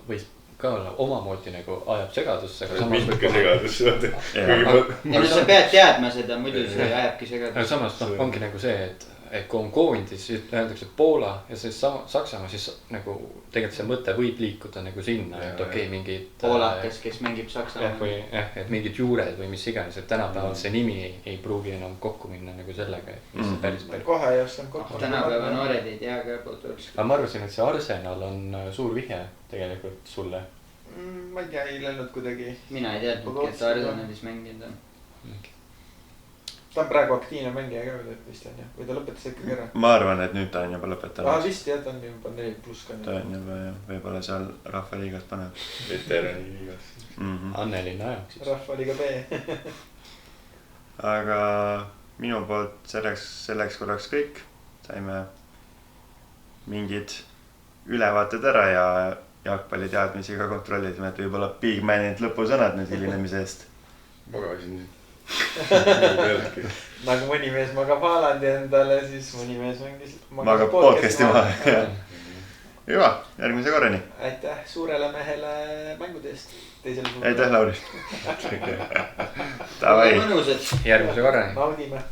võis ka olla omamoodi nagu ajab segadusse. Mitke segadusse. ja no sa pead teadma seda, muidu see ajabki aga segadusse. samas noh, ongi nagu see, et kui on koondis, siis öeldakse Poola ja siis Saksamaa, siis nagu tegelikult see mõte võib liikuda nagu sinna, et okei, mingid. Poolakas, kes mängib Saksamaal. või jah, et mingid juured või mis iganes, et tänapäeval see nimi ei pruugi enam kokku minna nagu sellega, et mis see päris. kohe ei osanud kokku. tänapäeva noored ei tea ka Podolski. aga ma arvasin, et see Arsenal on suur vihje tegelikult sulle. ma ei tea, ei läinud kuidagi. mina ei teadnudki, et Arsenalis mänginud on. ta on praegu aktiivne mängija ka vist on ju, või ta lõpetas ikkagi ära? ma arvan, et nüüd ta on juba lõpetanud. Vist jah, ta on juba 4+ ka. ta on juba jah, võib-olla seal Rahvaliigas paneb. veterani liigas. Annelinna ajaks siis. Rahvaliiga B. aga minu poolt selleks korraks kõik. Saime mingid ülevaated ära ja jalgpalliteadmisi ka kontrollisime, et võib-olla big man'id lõpusõnad nüüd hilinemise eest. magasin siin. nagu mõni mees magab Haalandi endale, siis mõni mees magab podcast'i maha. Hüva, järgmise korrani. Aitäh suurele mehele mängude eest. Aitäh, Lauri. Davai. Järgmise korrani. Naudime.